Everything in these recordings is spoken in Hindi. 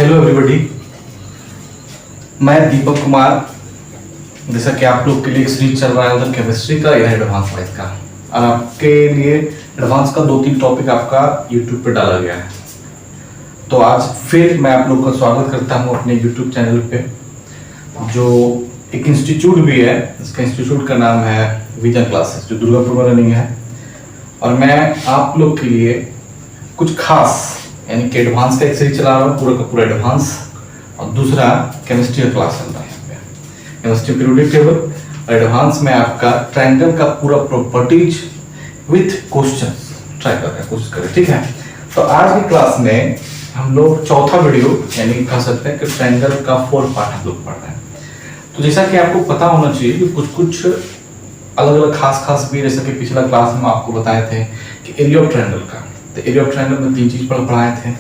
हेलो एवरीबॉडी, मैं दीपक कुमार। जैसा कि आप लोग के लिए एक सीरीज चल रहा है उधर केमिस्ट्री का, इधर एडवांस मैथ का, और आपके लिए एडवांस का 2-3 टॉपिक आपका यूट्यूब पे डाला गया है। तो आज फिर मैं आप लोग का स्वागत करता हूँ अपने यूट्यूब चैनल पे, जो एक इंस्टीट्यूट भी है। इसका इंस्टीट्यूट का नाम है विजन क्लासेस, जो दुर्गापुर में रनिंग है। और मैं आप लोग के लिए कुछ खास यानी कि एडवांस का एक सीरीज चला रहा हूँ, पूरा का पूरा एडवांस, और दूसरा केमिस्ट्री का क्लास चल रहा है यहाँ पे, केमिस्ट्री पीरियोडिक टेबल। और एडवांस में आपका ट्रायंगल का पूरा प्रॉपर्टीज विथ क्वेश्चंस ट्राई करने की कोशिश करें, ठीक है। तो आज की क्लास में हम लोग चौथा वीडियो यानी कह सकते हैं कि ट्रायंगल का 4 पार्ट हम लोग पढ़ रहे हैं। तो जैसा कि आपको पता होना चाहिए कि कुछ अलग अलग खास भी, जैसे कि पिछला क्लास में आपको बताए थे कि एरिया ऑफ ट्रायंगल का, तो एरिया ऑफ ट्रायंगल में 3 चीज पढ़ाए थे।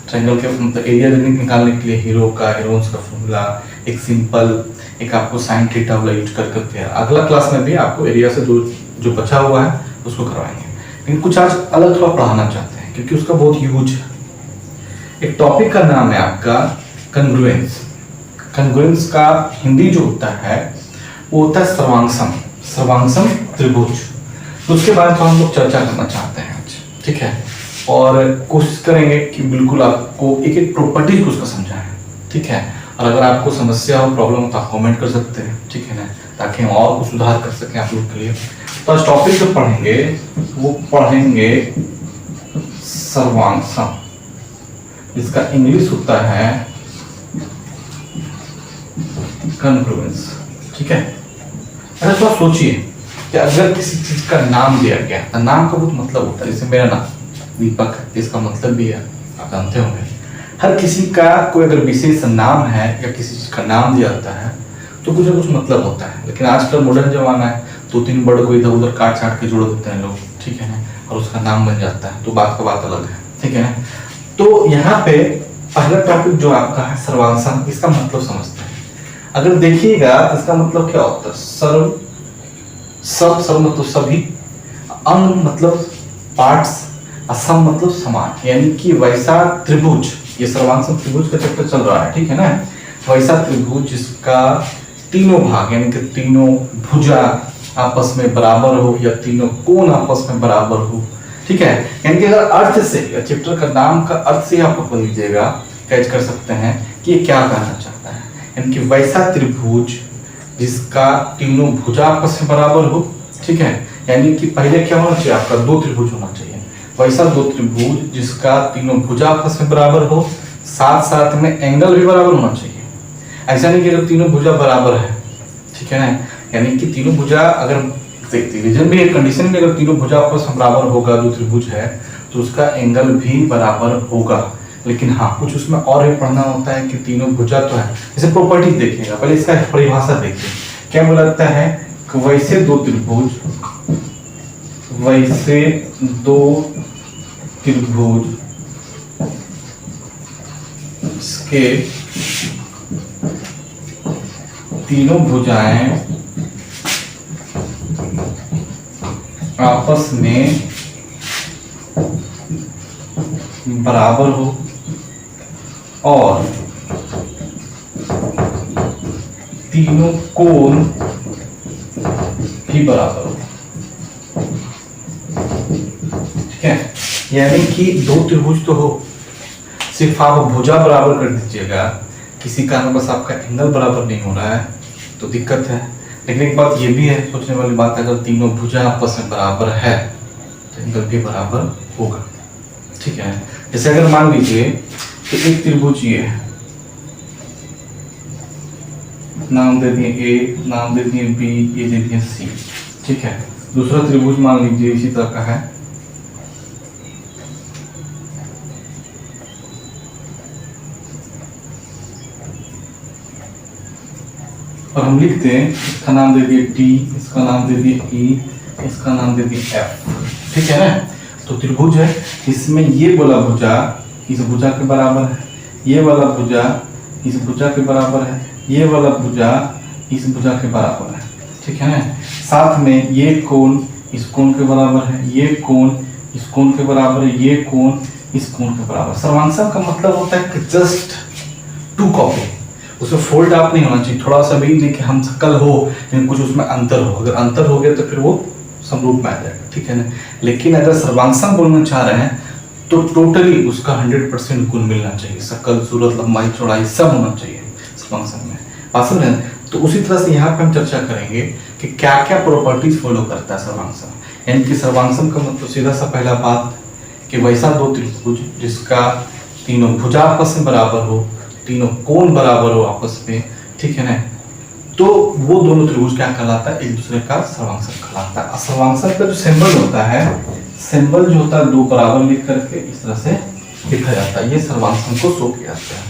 ट्रायंगल के मतलब एरिया निकालने के लिए हीरोन्स का फॉर्मूला, एक सिंपल, एक आपको साइन थीटा वाला यूज कर करके। अगला क्लास में भी आपको एरिया से जो बचा हुआ है उसको करवाएंगे, लेकिन कुछ आज अलग थोड़ा पढ़ाना चाहते हैं क्योंकि उसका बहुत यूज है। एक टॉपिक का नाम है आपका कंग्रुएंस। कंग्रुएंस का हिंदी जो होता है वो होता है सर्वांगसम त्रिभुज। तो उसके बारे में हम लोग चर्चा करना चाहते हैं आज, ठीक है। और कोशिश करेंगे कि बिल्कुल आपको एक एक प्रॉपर्टी को उसका समझाएं, ठीक है। और अगर आपको समस्या हो, प्रॉब्लम हो तो आप कमेंट कर सकते हैं, ठीक है ना, ताकि हम और कुछ सुधार कर सकें आप लोग के लिए। तो आज टॉपिक जो पढ़ेंगे वो पढ़ेंगे सर्वांगसम, इसका इंग्लिश होता है कॉन्ग्रुएंस, ठीक है। अच्छा थोड़ा सोचिए कि अगर किसी चीज का नाम दिया गया, तो नाम का बहुत मतलब होता है। जैसे मेरा नाम दीपक है, इसका मतलब भी है, आप जानते होंगे। हर किसी का कोई अगर विशेष नाम है या किसी चीज का नाम दिया जाता है तो कुछ ना कुछ मतलब होता है। लेकिन आजकल मॉडर्न जमाना है, 2-3 वर्ड को इधर उधर काट छाट के जोड़ देते हैं लोग, ठीक है ना, और उसका नाम बन जाता है, तो बात का बात अलग है, ठीक है ना। तो यहाँ पे पहला टॉपिक जो आपका है सर्वांगसम, इसका मतलब समझते हैं। अगर देखिएगा तो इसका मतलब क्या होता है, सर्व मतलब सभी, अंग मतलब पार्ट्स, असम मतलब समान, यानी कि वैसा त्रिभुज, ये सर्वांगसम त्रिभुज का चैप्टर चल रहा है, ठीक है ना। वैसा त्रिभुज जिसका तीनों भाग यानी कि तीनों भुजा आपस में बराबर हो या तीनों कोण आपस में बराबर हो, ठीक है। यानी कि अगर अर्थ से, चैप्टर का नाम का अर्थ से आप पकड़ लीजिएगा, कैच कर सकते हैं कि ये क्या कहना चाहता है। यानी कि वैसा त्रिभुज जिसका तीनों भुजा आपस में बराबर हो, ठीक है। यानी कि पहले क्या होना चाहिए, आपका 2 त्रिभुज होना चाहिए। वैसा 2 त्रिभुज जिसका तीनों भुजा आपस में बराबर हो, साथ साथ में एंगल भी बराबर होना चाहिए। ऐसा नहीं कि अगर तीनों भुजा बराबर है, ठीक है ना, यानी कि तीनों भुजा अगर रीजन भी एक कंडीशन में, अगर तीनों भुजा आपस में बराबर होगा, 2 त्रिभुज है, तो उसका एंगल भी बराबर होगा। लेकिन हाँ, कुछ उसमें और भी पढ़ना होता है कि तीनों भुजा तो है। जैसे प्रॉपर्टीज देखिएगा, पहले इसका परिभाषा देखिए क्या बोलता है कि वैसे 2 त्रिभुज के तीनों भुजाएं आपस में बराबर हो और तीनों कोण भी बराबर हो, ठीक है। यानी कि 2 त्रिभुज तो हो, सिर्फ आप भुजा बराबर कर दीजिएगा, किसी कारण बस आपका एंगल बराबर नहीं हो रहा है तो दिक्कत है। लेकिन एक बात ये भी है, सोचने वाली बात है, अगर तीनों भुजा आपस में बराबर है तो एंगल भी बराबर होगा, ठीक है। जैसे अगर मान लीजिए कि एक त्रिभुज ये है, नाम दे दिए ए, नाम दे दिए बी, ये दे दिए सी, ठीक है। दूसरा त्रिभुज मान लीजिए इसी तरह का है, और हम लिखते हैं इसका नाम दे दिए डी, इसका नाम दे दिए ई, इसका नाम दे दिए एफ, ठीक है ना। तो त्रिभुज है, इसमें ये वाला भुजा इस भुजा के बराबर है, ये वाला भुजा इस भुजा के बराबर है, ये वाला भुजा इस भुजा के बराबर है, ठीक है ना। साथ में ये कोण इस कोण के बराबर है, ये कोण इस कोण के बराबर है, ये कोण इस कोण के बराबर। सर्वांगसम का मतलब होता है कि जस्ट ट्रू कॉपी, उसमें फोल्ड आप नहीं होना चाहिए, थोड़ा सा भी नहीं कि हम शकल हो लेकिन कुछ उसमें अंतर हो, अगर अंतर हो गया तो फिर वो समरूप में आ जाएगा, ठीक है ना। लेकिन अगर सर्वांगसम बोलना चाह रहे हैं तो टोटली उसका 100% गुण मिलना चाहिए, शकल सूरत लंबाई चौड़ाई सब होना चाहिए सर्वांगसम में, बात समझ रहे हैं। तो उसी तरह से यहाँ पे हम चर्चा करेंगे कि क्या क्या प्रॉपर्टीज फॉलो करता है सर्वांगसम, यानी कि सर्वांगसम का मतलब सीधा सा पहला बात कि वैसा दो त्रिभुज जिसका तीनों भुजा आपस में बराबर हो, तीनों कोण बराबर हो आपस में, ठीक है ना, तो वो दोनों त्रिभुज क्या कहलाता है, एक दूसरे का सर्वांगसम कहलाता है। सर्वांगसम का जो सिंबल होता है, सिंबल जो होता है दो बराबर लिख करके इस तरह से लिखा जाता है, ये सर्वांगसम को शो किया जाता है,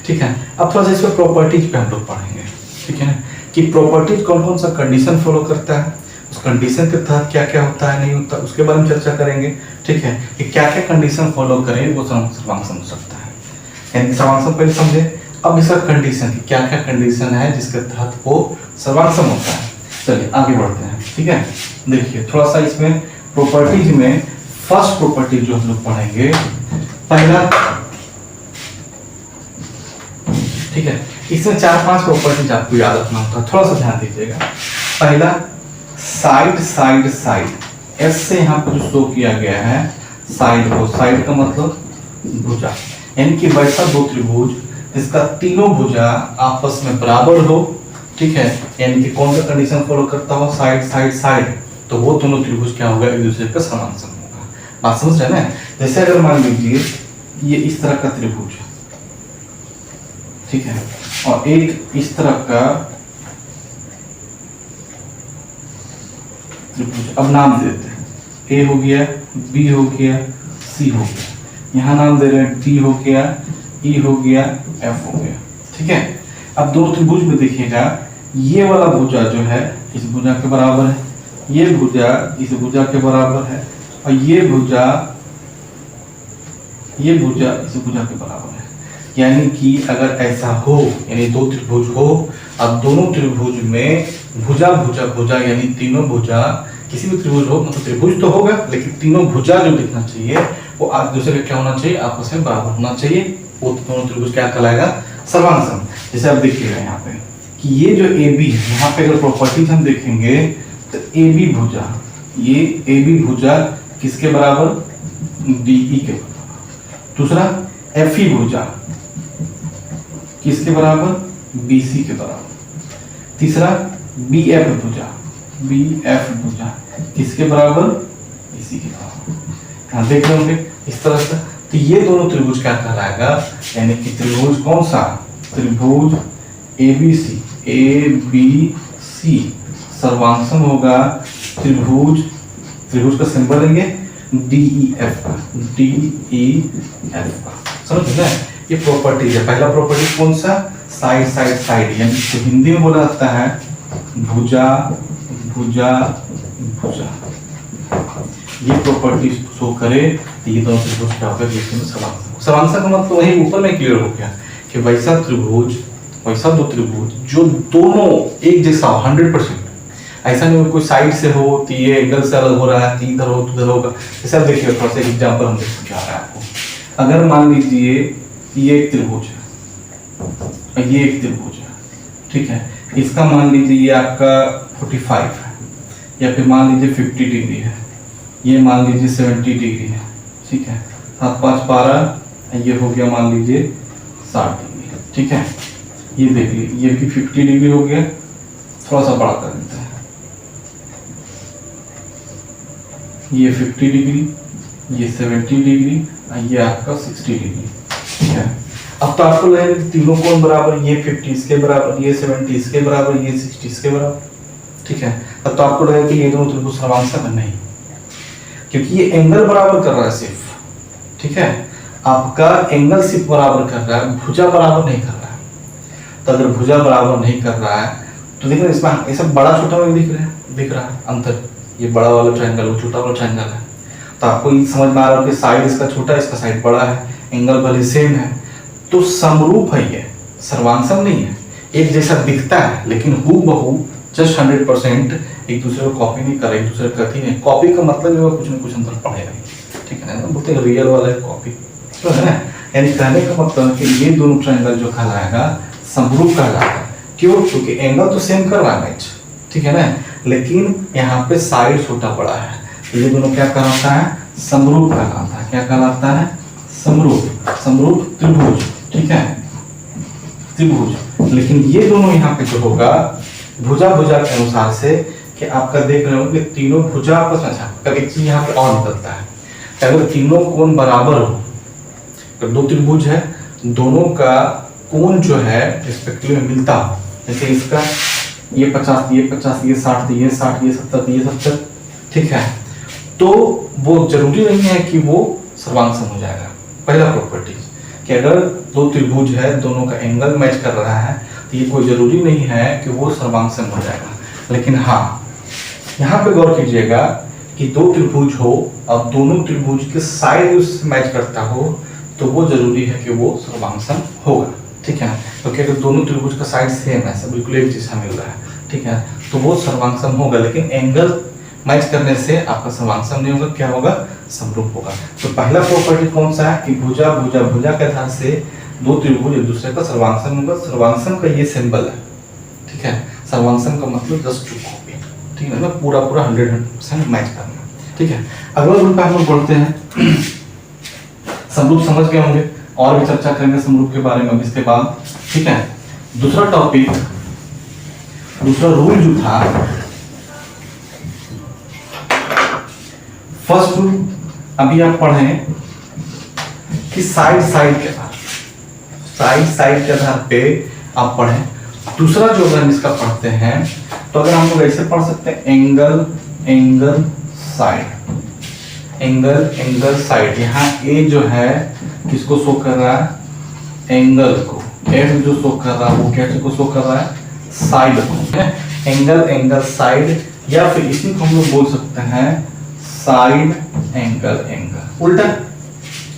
ठीक है। अब थोड़ा सा इसमें प्रॉपर्टीज पे हम लोग पढ़ेंगे, ठीक है ना, कि प्रॉपर्टीज कौन कौन सा कंडीशन फॉलो करता है, उस कंडीशन के तहत क्या क्या होता है नहीं होता, उसके बारे में चर्चा करेंगे, ठीक है, कि क्या क्या कंडीशन फॉलो करें वो सर्वांगसम हो सकता है, यानी सर्वांगसम पहले समझे। अब इसका कंडीशन की क्या क्या कंडीशन है जिसके तहत वो सर्वांगसम होता है, चलिए आगे बढ़ते हैं, ठीक है। देखिए थोड़ा सा इसमें प्रॉपर्टीज में फर्स्ट प्रॉपर्टी जो हम लोग पढ़ेंगे, पहला, ठीक है, इसमें 4-5 प्रॉपर्टीज आपको याद रखना होता है, थोड़ा सा ध्यान दीजिएगा। पहला साइड साइड साइड, एस से यहाँ पर जो शो किया गया है साइड को, साइड का मतलब भुजा, यानी कि वैसा दो त्रिभुज जिसका तीनों भुजा आपस में बराबर हो, ठीक है, यानी कि कौन सा कंडीशन फॉलो करता हो, साइड साइड साइड, तो वो दोनों त्रिभुज क्या होगा, एक दूसरे का सर्वांगसम होगा, बात समझ रहे हैं ना। जैसे अगर मान लीजिए ये इस तरह का त्रिभुज, ठीक है, और एक इस तरह का त्रिभुज, अब नाम दे देते हैं, ए हो गया, बी हो गया, सी हो गया, यहाँ नाम दे रहे हैं डी हो गया, ई हो गया, एफ हो गया, ठीक है। अब दोनों त्रिभुज में देखिएगा, ये वाला भुजा जो है इस भुजा के बराबर है, ये भुजा इस भुजा के बराबर है, और ये भुजा इस भुजा के बराबर है, यानी कि अगर ऐसा हो, यानी दो त्रिभुज हो, अब दोनों त्रिभुज में भुजा भुजा भुजा यानी तीनों भुजा, किसी भी त्रिभुज हो मतलब त्रिभुज तो होगा लेकिन तीनों भुजा जो दिखना चाहिए वो एक दूसरे का क्या होना चाहिए, आपस में बराबर होना चाहिए, वो दोनों त्रिभुज क्या कहलाएगा, सर्वांगसम। जैसे आप देखिएगा यहाँ पे कि ये जो ए बी है, यहाँ पे अगर प्रॉपर्टीज हम देखेंगे तो ए बी भुजा, ये ए बी भुजा किसके बराबर, डी ई के बराबर। दूसरा एफ ई भुजा किसके बराबर, बी सी के बराबर। तीसरा बी एफ भुजा, बी एफ भुजा किसके बराबर, बी सी के बराबर। यहाँ देख रहे होंगे इस तरह से, तो ये दोनों त्रिभुज क्या कहलाएगा, यानी कि त्रिभुज कौन सा, त्रिभुज ए बी सी, ए बी सी सर्वांगसम होगा त्रिभुज का सिंबल लेंगे डी ई एफ का, डी ई एफ का, समझ गए। ये प्रॉपर्टी है, पहला प्रॉपर्टी कौन सा, साइड साइड साइड, यानी कि हिंदी में बोला जाता है भुजा भुजा भुजा, ये प्रॉपर्टी शो करे तो ये दोनों त्रिभुज क्या होगा, सर्वांगसम। सर्वांगसम का मतलब वही ऊपर में क्लियर हो गया कि वैसा त्रिभुज, वैसा दो त्रिभुज जो दोनों एक जैसा हो 100%, ऐसा नहीं कोई साइड से हो तो ये एंगल से अलग हो रहा है, इधर हो तो उधर होगा। जैसे आप देखिए थोड़ा सा एग्जांपल हम देखते जा रहा है आपको, अगर मान लीजिए ये एक त्रिभुज है और ये एक त्रिभुज है, ठीक है, इसका मान लीजिए ये आपका 45 है, या फिर मान लीजिए 50 डिग्री है, ये मान लीजिए 70 डिग्री है, ठीक है, 7 5 12, ये हो गया मान लीजिए 60 डिग्री, ठीक है। ये देख लीजिए ये भी 50 डिग्री हो गया, थोड़ा सा बड़ा कर देते हैं, ये 50 डिग्री, ये 70 डिग्री, ये आपका 60 डिग्री, ठीक है। अब तो आपको लगेगा तीनों कोण बराबर, ये 50 इसके बराबर, ये 70 इसके बराबर, ये 60 इसके बराबर, ठीक है। अब तो आपको लगेगा कि ये दोनों त्रिभुज सर्वांगसम है, नहीं, क्योंकि ये एंगल बराबर कर रहा है सिर्फ, ठीक है, आपका एंगल सिर्फ बराबर कर रहा है, भुजा बराबर नहीं कर रहा है। तो अगर भुजा बराबर नहीं कर रहा है तो देखिए इसमें ये सब बड़ा छोटा में दिख रहा है अंतर, ये बड़ा वाला ट्रायंगल वो छोटा वाला ट्रायंगल है, तो आपको ये समझ में आ रहा है कि साइड इसका छोटा है, इसका साइड बड़ा है, एंगल भले सेम है, तो समरूप है, ये सर्वांगसम नहीं है, एक जैसा दिखता है लेकिन हूबहू जस्ट 100% एक दूसरे को कॉपी नहीं कर रहे, एक दूसरे का नहीं, कॉपी का मतलब है कुछ ना कुछ अंतर पड़ेगा, ठीक है ना, बोलते हैं रियल वाला है कॉपी, तो है ना। यानी कहने का मतलब कि ये दोनों ट्रायंगल जो कहलाएगा समरूप कहलाएगा। क्यों? क्योंकि एंगल तो सेम कर रहा है मैच, ठीक है ना, लेकिन यहाँ पे साइड छोटा बड़ा है, तो ये दोनों क्या कहलाता है? समरूप कहलाता है। क्या कहलाता है? समरूप। समरूप त्रिभुज, ठीक है, त्रिभुज। लेकिन ये दोनों यहाँ पे जो होगा भुजा भुजा के अनुसार से, कि आपका देख रहे हो कि तीनों भुजा आपस में, अच्छा एक चीज यहाँ पे और निकलता है, अगर तीनों कोण बराबर हो, तो दो त्रिभुज है, दोनों का कोण जो है रिस्पेक्टिव में मिलता हो, जैसे इसका ये 50, ये 50, ये 60, ये 60, ये 70, ये 70, ठीक है, तो वो जरूरी नहीं है कि वो सर्वांग हो जाएगा। पहला प्रॉपर्टीज कि अगर दो त्रिभुज है, दोनों का एंगल मैच कर रहा है, तो ये कोई जरूरी नहीं है कि वो सर्वांग हो जाएगा। लेकिन हाँ, यहाँ पे गौर कीजिएगा कि दो त्रिभुज हो और दोनों त्रिभुज के साइड उससे मैच करता हो, तो वो जरूरी है कि वो सर्वांग होगा, ठीक है, क्योंकि अगर दोनों त्रिभुज का साइड सेम है, सब बिल्कुल एक जैसा मिल रहा है, ठीक है, तो वो सर्वांग होगा। लेकिन एंगल मैच करने से आपका सर्वांग नहीं होगा, क्या होगा? समरूप होगा। तो पहला प्रॉपर्टी कौन सा है कि भुजा भुजा भुजा के आधार से दो त्रिभुज एक दूसरे का सर्वांग होगा। सर्वांग का ये सिंबल है, ठीक है, सर्वांग का मतलब 10 चुक हो गया, ठीक है ना, पूरा पूरा 100% मैच करना, ठीक है। अगला रूल पे हम लोग बढ़ते हैं। समरूप समझ गए होंगे, और भी चर्चा करेंगे समरूप के बारे में इसके बाद, ठीक है। दूसरा टॉपिक, दूसरा रूल जो था, फर्स्ट रूल अभी आप पढ़े कि साइड साइड के आधार, साइड साइड के आधार पे आप पढ़े। दूसरा जो अगर हम इसका पढ़ते हैं, तो अगर हम लोग ऐसे पढ़ सकते हैं, angle angle side, angle angle side. यहाँ ए जो है किसको शो कर रहा है? एंगल को। एफ जो शो कर रहा है वो क्या को शो कर रहा है? साइड को। एंगल एंगल साइड, या फिर इसी को हम लोग बोल सकते हैं साइड एंगल एंगल, उल्टा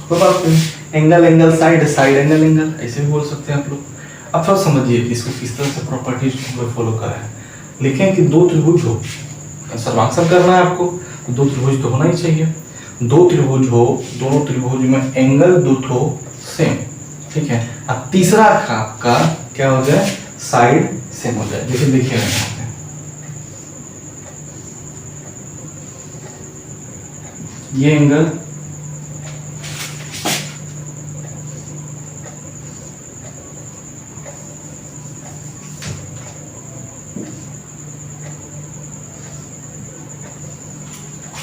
कोई बात नहीं, angle angle side, side angle angle, ऐसे भी बोल सकते हैं आप लोग। अब थोड़ा समझिए कि इसको किस तरह से प्रॉपर्टीज को फॉलो करें। लिखें कि दो त्रिभुज हो, सर्वांग करना है आपको, दो त्रिभुज तो होना ही चाहिए। दो त्रिभुज हो, दोनों त्रिभुज में एंगल दो तो सेम, ठीक है। अब तीसरा आपका क्या हो जाए? साइड सेम हो जाए। जैसे देखिए यहाँ पे ये एंगल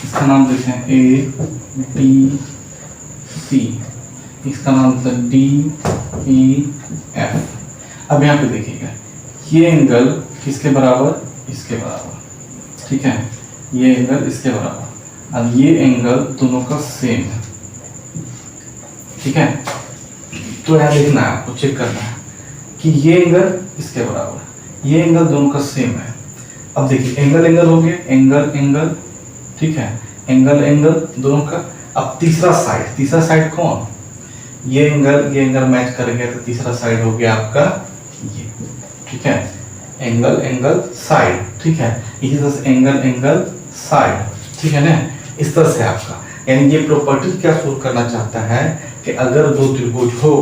इसका नाम देते हैं ए बी सी, इसका नाम देते हैं डी ई एफ। अब यहाँ पे देखिएगा, ये एंगल किसके बराबर? इसके बराबर, ठीक है, ये एंगल इसके बराबर, अब ये एंगल दोनों का सेम है, ठीक है। तो यहाँ देखना है, आपको चेक करना है कि ये एंगल इसके बराबर, ये एंगल दोनों का सेम है। अब देखिए एंगल एंगल हो गया, एंगल एंगल, ठीक है, एंगल एंगल दोनों का। अब तीसरा साइड, तीसरा साइड कौन? ये एंगल मैच कर गया, तो तीसरा साइड हो गया आपका ये, ठीक है, एंगल एंगल साइड, ठीक है। इसी तरह से एंगल एंगल साइड, ठीक है ना, इस तरह से आपका, यानी ये प्रॉपर्टी क्या शो करना चाहता है कि अगर दो त्रिभुज हो,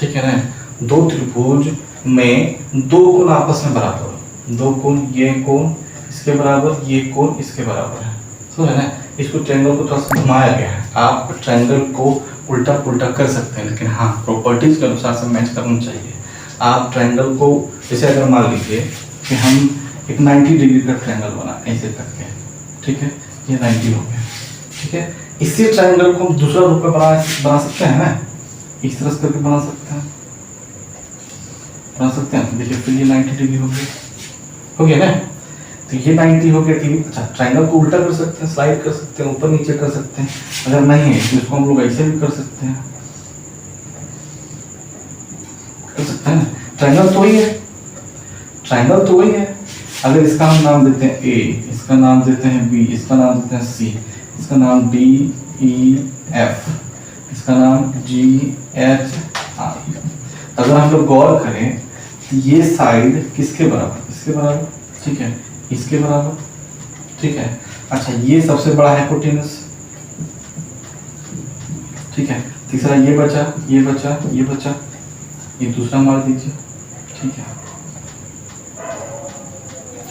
ठीक है ना, दो त्रिभुज में दो कोण आपस में बराबर हो, दो कोण, ये कोण इसके बराबर, ये कोण इसके बराबर है, समझ ना। इसको ट्रायंगल को थोड़ा सा घुमाया गया है, आप ट्रायंगल को उल्टा पुल्टा कर सकते हैं, लेकिन हाँ प्रॉपर्टीज के अनुसार से मैच करना चाहिए। आप ट्रायंगल को, जैसे अगर मान लीजिए कि हम एक 90 डिग्री का ट्रायंगल बना ऐसे करके, ठीक है, ये 90 हो गया, ठीक है। इसी ट्रायंगल को हम दूसरा रूप में बना सकते हैं ना, इस तरह से करके बना सकते हैं, तो देखिए फिर ये 90 डिग्री हो गया ना, तो ये 90 हो गया, ठीक। अच्छा, ट्रायंगल को उल्टा कर सकते हैं, स्लाइड कर सकते हैं, ऊपर नीचे कर सकते हैं, अगर नहीं है तो इसको हम लोग ऐसे भी कर सकते हैं, ना। ट्रायंगल तो ही है, ट्रायंगल तो वही है। अगर इसका हम नाम देते हैं ए, इसका नाम देते हैं बी, इसका नाम देते हैं सी, इसका नाम डी ई एफ, इसका नाम जी एच आई। अगर हम लोग गौर करें तो ये साइड किसके बराबर? इसके बराबर, ठीक है, इसके बराबर, ठीक है। अच्छा, ये सबसे बड़ा हाइपोटेनस, ठीक है, तीसरा ये बचा, ये बचा, ये बचा, ये दूसरा मार दीजिए। ठीक है,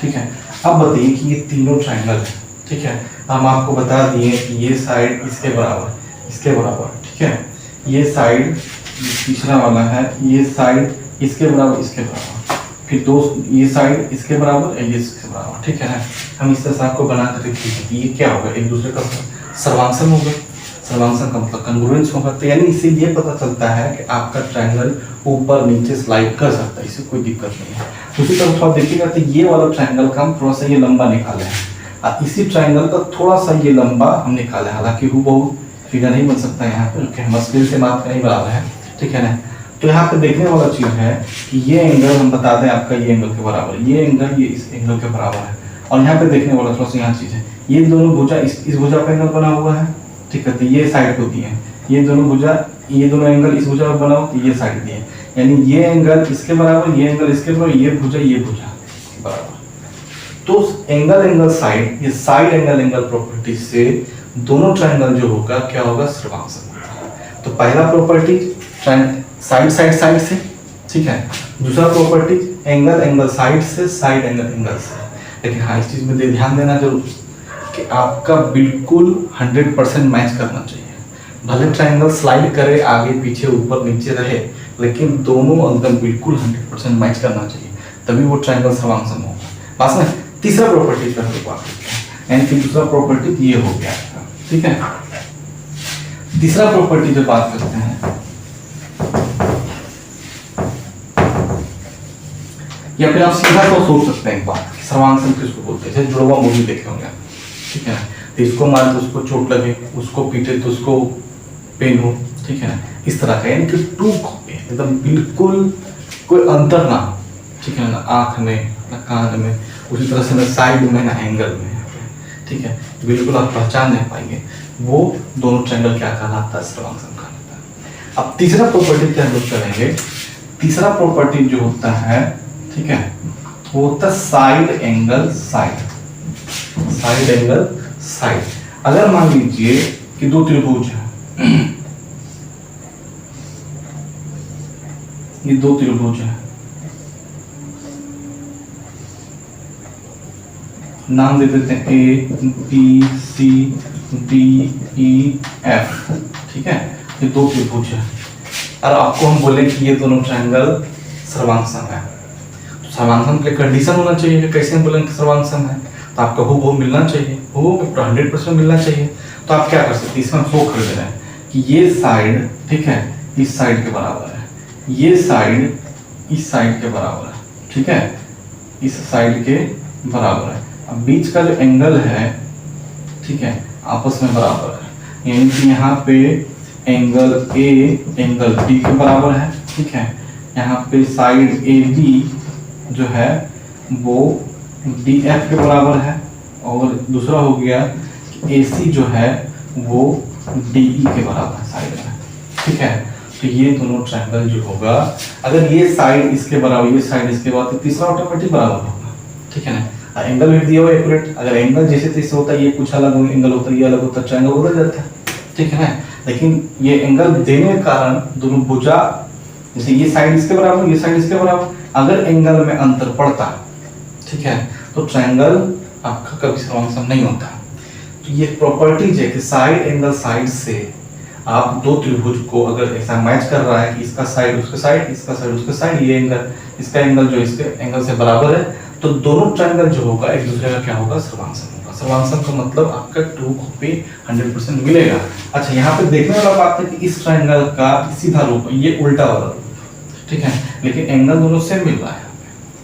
ठीक है। अब बताइए कि ये तीनों ट्रायंगल है। ठीक है, हम आपको बता दिए कि ये साइड इसके बराबर, इसके बराबर। ठीक है, ये साइड तीसरा वाला है, ये साइड इसके बराबर, इसके बराबर, फिर दो ये साइड इसके बराबर, ये इसके बराबर। ठीक है ना, हम इस तरह से आपको बना कर देखिए कि ये क्या होगा, एक दूसरे का सर्वांसन होगा। सर्वांसन का मतलब कंग्रुएंस होगा। तो यानी इससे ये पता चलता है कि आपका ट्रायंगल ऊपर नीचे स्लाइड कर सकता है, इससे कोई दिक्कत नहीं है। दूसरी तरफ आप देखिएगा तो ये वाला ट्रायंगल का हम थोड़ा सा ये लंबा निकाले हैं, और इसी ट्रायंगल का थोड़ा सा ये लंबा हम निकाले, हालांकि हूबहू फिगर नहीं बन सकता यहाँ पे, हम स्केल से माप नहीं बराबर है। ठीक है ना, तो यहाँ पे देखने वाला चीज है कि ये एंगल हम बता दें आपका ये एंगल के बराबर, ये एंगल ये इस एंगल के बराबर है। और यहाँ पे देखने वाला थोड़ा सा यहाँ चीज है, ये दोनों भुजा इस भुजा पे एंगल बना हुआ है। ठीक है, तो ये साइड होती है, ये दोनों भुजा, ये दोनों एंगल इस भुजा पर बना हो, तो ये साइड दी है, यानी ये एंगल इसके बराबर, ये एंगल इसके बराबर, ये भुजा बराबर। तो एंगल एंगल साइड, ये साइड एंगल एंगल प्रॉपर्टी से दोनों ट्रायंगल जो होगा क्या होगा, सर्वांसन होगा। तो पहला प्रॉपर्टी साइड साइड साइड से। ठीक है, दूसरा प्रॉपर्टी एंगल एंगल साइड से, साइड एंगल एंगल से। लेकिन हाँ, इस चीज में ध्यान देना जरूर कि आपका बिल्कुल 100% मैच करना चाहिए। भले ट्रायंगल स्लाइड करे आगे पीछे ऊपर नीचे रहे, लेकिन दोनों एकदम बिल्कुल 100% मैच करना चाहिए, तभी वो ट्रायंगल सर्वांसन होगा। बस में तीसरा प्रॉपर्टी पर हम बात करते हैं, यानी कि दूसरा प्रॉपर्टी ये हो गया। ठीक है, तीसरा प्रॉपर्टी जो बात करते हैं, या फिर आप सीधा तो सोच सकते हैं एक बात, सर्वांसन किसको बोलते हैं, जैसे जुड़वा मूवी देखे होंगे। ठीक है, तो इसको मारे तो उसको चोट लगे, उसको पीटे तो उसको पेन हो। ठीक है ना, इस तरह का, यानी कि टू कॉपी एकदम बिल्कुल कोई अंतर ना। ठीक है ना, आंख में ना कान में, उसी तरह से ना साइड में ना एंगल में। ठीक है, बिल्कुल आप पहचान नहीं पाएंगे, वो दोनों ट्रायंगल क्या कहलाता है, सर्वांसन कहलाता है। अब तीसरा प्रॉपर्टी क्या हम लोग करेंगे, तीसरा प्रॉपर्टी जो होता है, ठीक है, वो होता है side angle side, side angle side. अगर मान लीजिए कि दो त्रिभुज है, ये दो त्रिभुज है, नाम दे देते हैं A B C D E F. ठीक है, ये दो त्रिभुज है, और आपको हम बोले कि ये दोनों ट्रायंगल सर्वांसन है। तो सर्वांसन के कंडीशन होना चाहिए, कैसे हम बोलेंगे सर्वांसन है, तो आपका हूबहू मिलना चाहिए, हूबहू 100% मिलना चाहिए। तो आप क्या कर सकते हैं, इसमें शो कर दे रहे हैं कि ये साइड, ठीक है, इस साइड के बराबर है, ये साइड इस साइड के बराबर है। ठीक है, इस साइड के बराबर है। अब बीच का जो एंगल है, ठीक है, आपस में बराबर है, यानी कि यहाँ पे एंगल ए एंगल बी के बराबर है। ठीक है, यहाँ पे साइड ए बी जो है वो डी एफ के बराबर है, और दूसरा हो गया ए सी जो है वो डी ई के बराबर है साइड में। ठीक है, तो ये दोनों ट्रायंगल जो होगा, अगर ये साइड इसके बराबर, ये साइड इसके बराबर, तो तीसरा ऑटोमेटिक बराबर होगा। ठीक है ना, एंगल भी दिया हुआ एक्यूरेट, अगर एंगल जैसे तैसे होता है, ये कुछ अलग एंगल होता है, ये अलग होता है, ट्रायंगल बदल जाता है। ठीक है ना, लेकिन ये एंगल देने के कारण दोनों भुजा, जैसे ये साइड इसके बराबर, ये साइड इसके बराबर, अगर एंगल में अंतर पड़ता, ठीक है, तो ट्रायंगल आपका कभी सर्वांसन नहीं होता। तो ये प्रॉपर्टीज है कि साइड एंगल साइड से आप दो त्रिभुज को अगर ऐसा मैच कर रहा है कि इसका साइड उसका साइड, इसका साइड उसका साइड, ये एंगल इसका एंगल जो इसके एंगल से बराबर है, तो दोनों ट्रायंगल जो होगा एक दूसरे का क्या होगा, सर्वांसन होगा। सर्वांसन का मतलब आपका ट्रू कॉपी 100% मिलेगा। अच्छा, यहाँ पे देखने वाला बात है कि इस ट्रायंगल का सीधा रूप, ये उल्टा वाला रूप, ठीक है, लेकिन एंगल दोनों सेम मिल रहा है,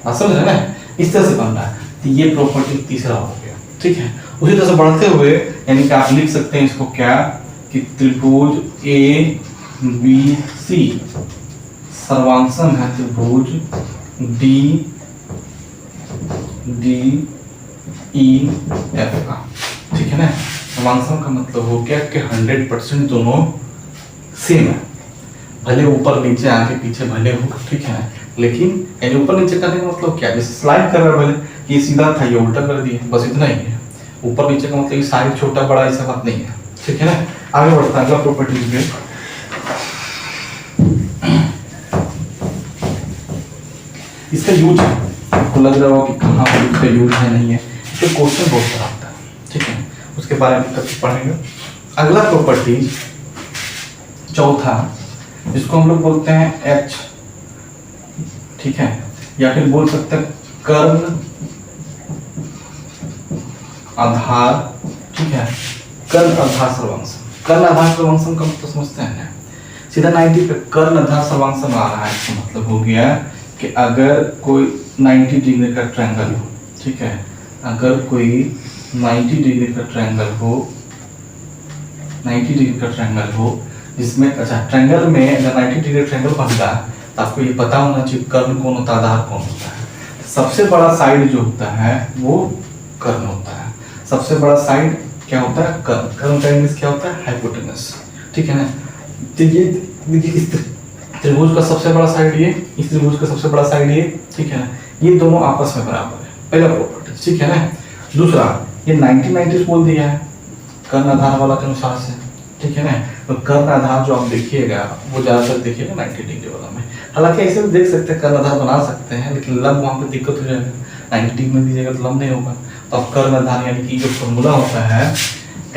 बात समझ रहे हैं, इस तरह से बन रहा है। तो ये प्रॉपर्टी तीसरा हो गया। ठीक है, उसी तरह से बढ़ते हुए यानी कि आप लिख सकते हैं इसको क्या, कि त्रिभुज ए बी सी सर्वांसन है त्रिभुज डी डी ई एफ का। ठीक है ना, सर्वांसन का मतलब हो गया कि 100% दोनों सेम है, भले ऊपर नीचे आगे पीछे भले हो। ठीक है, लेकिन यानी ऊपर नीचे करने का मतलब क्या, जैसे स्लाइड कर रहा है, भले ये सीधा था ये उल्टा कर दिया, बस इतना ही है। ऊपर नीचे का मतलब साइड छोटा बड़ा ऐसा बात नहीं है। ठीक है ना, आगे बढ़ता है अगला प्रॉपर्टीज में। इसका यूज है, आपको लग रहा हो कि कहाँ पर इसका यूज है नहीं है, इसका क्वेश्चन बहुत सारा आता है, ठीक है, उसके बारे में तब पढ़ेंगे। अगला प्रॉपर्टी चौथा, जिसको हम लोग बोलते हैं एच, ठीक है, या फिर बोल सकते हैं कर्ण आधार, ठीक है, कर्ण आधार सर्वांशम। कर्ण आधार सर्वांशम का मतलब समझते हैं, सीधा 90 पे कर्ण आधार सर्वांशम आ रहा है, इसका मतलब हो गया कि अगर कोई 90 डिग्री का ट्रायंगल हो, ठीक है, अगर कोई 90 डिग्री का ट्रायंगल हो, 90 डिग्री का ट्रायंगल हो जिसमें, अच्छा ट्रायंगल में अगर 90 डिग्री ट्रायंगल बनता है तो आपको ये पता होना चाहिए कर्ण कौन होता है, आधार कौन होता है। सबसे बड़ा साइड जो होता है वो कर्ण होता है, सबसे बड़ा साइड क्या होता है, कर्ण। कर्ण का इंग्लिश क्या होता है, हाइपोटेनस, ठीक है ना। तो ये देखिए इस त्रिभुज का सबसे बड़ा साइड ये, इस त्रिभुज का सबसे बड़ा साइड ये, ठीक है ना, ये दोनों आपस में बराबर है, पहला प्रॉपर्टी, ठीक है ना। दूसरा, ये 90 बोल दिया है कर्ण आधार वाला के अनुसार से, ठीक है ना। तो कर्ण आधार जो आप देखिएगा वो ज्यादातर देखिएगा 90 डिग्री वाला में, हालांकि ऐसे भी देख सकते हैं, कर्ण आधार बना सकते हैं, लेकिन लंब वहां पे दिक्कत हो जाएगा, 90 डिग्री में दीजिएगा तो लंब नहीं होगा। तो अब कर्ण आधार यानी कि जो फॉर्मूला होता है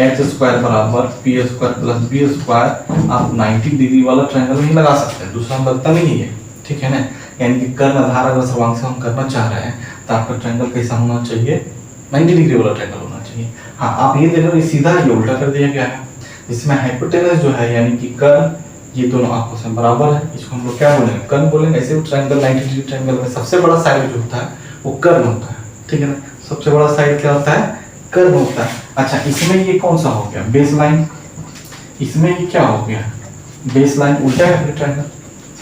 एच स्क्वायर बराबर P square plus B square, आप 90 डिग्री वाला ट्रायंगल नहीं लगा सकते हैं, दूसरा लगता नहीं है, ठीक है ना। यानी कि कर्ण आधार अगर सर्वांश हम करना चाह रहे हैं तो आपका ट्रायंगल कैसा होना चाहिए, 90 डिग्री वाला ट्रायंगल होना चाहिए। हाँ, आप ये देख रहे हो सीधा ये उल्टा कर दिया गया है, इसमें हाइपोटेनस जो है यानी कि कर्ण, ये दोनों आपस में बराबर है, इसको हम लोग क्या बोलेंगे, कर्ण बोलेंगे। ऐसे ट्रायंगल 90 डिग्री ट्रायंगल में सबसे बड़ा साइड जो होता है वो कर्ण होता है, ठीक है ना, सबसे बड़ा साइड क्या होता है, कर्ण होता है। अच्छा, इसमें ये कौन सा हो गया, बेस लाइन, इसमें ये क्या हो गया, बेस लाइन उल्टा है ट्रायंगल,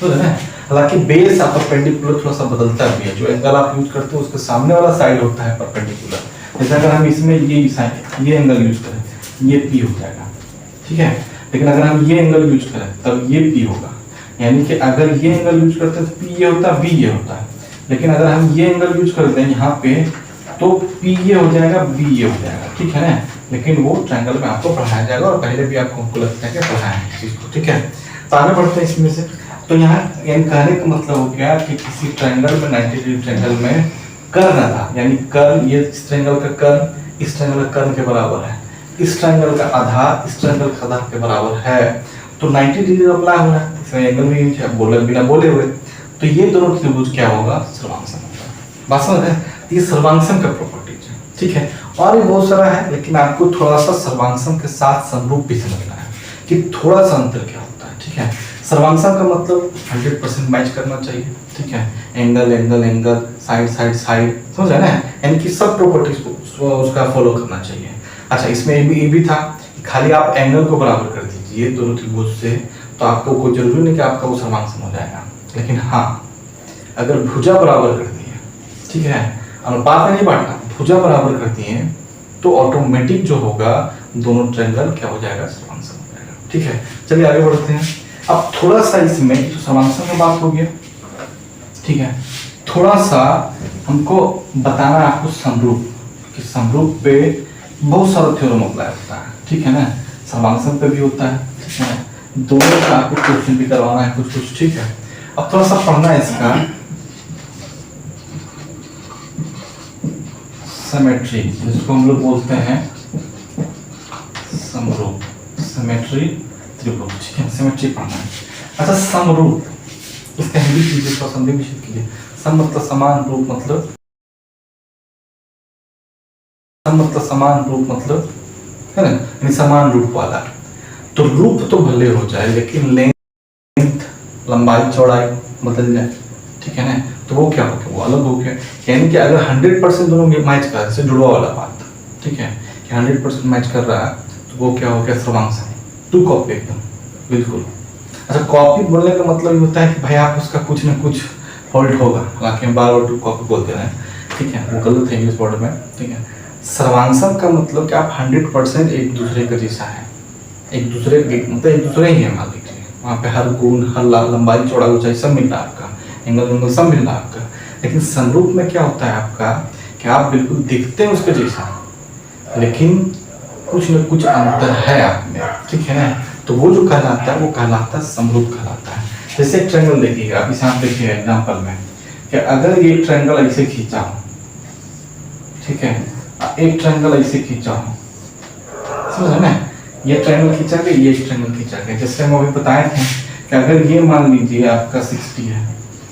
समझ रहे हैं। हालांकि बेस आप परपेंडिकुलर थोड़ा सा बदलता भी है, जो एंगल आप यूज करते हो उसके सामने वाला साइड होता है परपेंडिकुलर। जैसे अगर हम इसमें ये साइड, ये एंगल यूज करें, ये पी हो जाएगा, ठीक है, लेकिन अगर हम ये एंगल यूज करें तब ये पी होगा, यानी कि अगर ये एंगल यूज करते हैं तो पी ये होता है, बी ये होता है, लेकिन अगर हम ये एंगल यूज करते हैं यहाँ पे तो पी ये हो जाएगा, बी ये हो जाएगा, ठीक है ना। लेकिन वो ट्रायंगल में आपको पढ़ाया जाएगा और पहले भी आपको हमको लगता है कि पढ़ाया है इस चीज को, ठीक है। तो आगे बढ़ते हैं इसमें से। तो यहाँ कहने का मतलब हो गया कि किसी ट्रायंगल में 90 डिग्री ट्रायंगल में कर्ण था, यानी कर्ण, ये इस ट्रायंगल का कर्ण इस ट्रायंगल का कर्ण के बराबर है, इस ट्रायंगल का आधार इस ट्रायंगल का आधार के बराबर है, तो 90 डिग्री अप्लाई हो रहा है, इसमें एंगल भी यूज है, बोले बिना बोले हुए, तो ये दोनों त्रिभुज क्या होगा, सर्वांगसम होगा। बात समझ रहे हैं, ये सर्वांगसम का प्रॉपर्टीज है, ठीक है। और भी बहुत सारा है, लेकिन आपको थोड़ा सा सर्वांगसम के साथ समरूप भी समझना है कि थोड़ा सा अंतर क्या होता है, ठीक है। सर्वांगसम का मतलब 100% मैच करना चाहिए, ठीक है, angle angle angle, side side side, समझ रहे हैं, यानी कि सब प्रॉपर्टीज को उसका फॉलो करना चाहिए। अच्छा, इसमें ये भी था कि खाली आप एंगल को बराबर कर दीजिए दोनों त्रिभुज से, तो आपको कोई जरूरी नहीं कि आपका वो सर्वांगसम हो जाएगा, लेकिन हाँ अगर भुजा बराबर कर दिए, ठीक है, अनुपात में नहीं बांटना, भुजा बराबर कर दिए तो ऑटोमेटिक जो होगा दोनों ट्रायंगल क्या हो जाएगा, सर्वांगसम हो जाएगा, ठीक है। चलिए आगे बढ़ते हैं। अब थोड़ा सा इसमें जो सर्वांगसम की बात हो गया, ठीक है, थोड़ा सा हमको बताना है आपको समरूप, कि समरूप पे बहुत सारा थ्योरम अप्लाई होता है, ठीक है ना, सर्वांगसम पे भी होता है, ठीक है, दोनों का आपको क्वेश्चन भी करवाना है कुछ कुछ, ठीक है। अब थोड़ा सा पढ़ना है इसका सिमेट्री, जिसको हम लोग बोलते हैं समरूप, सिमेट्री त्रिभुज, ठीक है, सिमेट्री पढ़ना है। अच्छा, समरूप, इसका हिंदी कीजिए, थोड़ा संदेह विषय कीजिए। सम मतलब समान, रूप मतलब समान, रूप मतलब है ना, यानी समान रूप वाला। तो रूप तो भले हो जाए लेकिन लेंथ, लंबाई चौड़ाई बदल जाए, ठीक है ना, तो वो क्या हो गया, वो अलग हो गया। यानी कि अगर 100% दोनों मैच कर रहा है, जैसे जुड़वा वाला बात, ठीक है, कि 100% मैच कर रहा है तो वो क्या हो गया, सर्वांगसम, टू कॉपी एकदम बिल्कुल। अच्छा, कॉपी बोलने का मतलब ये होता है कि भाई आप उसका कुछ ना कुछ फॉल्ट होगा, हालांकि हम बार बार टू कॉपी बोलते हैं, ठीक है, वो गलत है इंग्लिश वर्ड में, ठीक है। सर्वांगसम का मतलब कि आप 100% एक दूसरे का जैसा है, एक दूसरे मतलब एक दूसरे ही है, मान लीजिए वहाँ पे हर गुण, हर लंबाई चौड़ाई ऊंचाई सब मिल रहा है आपका, एंगल एंगल सब मिल रहा है आपका। लेकिन समरूप में क्या होता है आपका कि आप बिल्कुल दिखते हैं उसके जैसा, लेकिन कुछ न कुछ अंतर है आप में, ठीक है ना, तो वो जो कहलाता है वो कहलाता है समरूप कहलाता है। जैसे एक ट्रायंगल देखिएगा, अभी साथ देखिए एग्जाम्पल में, कि अगर ये ट्रायंगल ऐसे खींचा हो, ठीक है, एक ट्रायंगल ऐसे खींचा हो, समझ ना, ये ट्रायंगल खींचा गया, ये ट्रायंगल खींचा गया, जैसे हम अभी बताए थे कि अगर ये मान लीजिए आपका 60 है,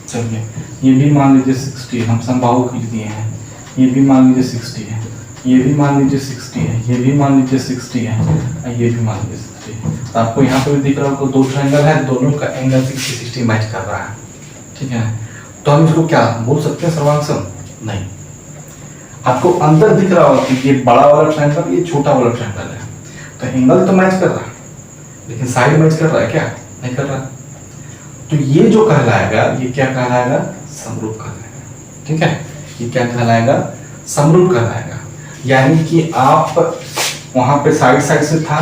चलिए ये भी मान लीजिए 60 है, हम समबाहु खींच दिए हैं, ये भी मान लीजिए 60 है, ये भी मान लीजिए 60 है, ये भी मान लीजिए 60 है, ये भी मान लीजिए 60 है। तो आपको यहाँ पे भी दिख रहा होगा दो ट्रायंगल है, दोनों का एंगल 60 मैच कर रहा है, ठीक है। तो हम इसको क्या बोल सकते हैं, सर्वांगसम? नहीं। आपको अंदर दिख रहा होगा कि ये बड़ा वाला ट्रायंगल, ये छोटा वाला ट्रायंगल है, तो एंगल तो मैच कर रहा है, लेकिन साइड मैच कर रहा है क्या? नहीं कर रहा। तो ये जो कहलाएगा, ये क्या कहलाएगा? समरूप कहलाएगा, ठीक है। ये क्या कहलाएगा? समरूप कहलाएगा। यानी कि आप वहां पे साइड साइड से था,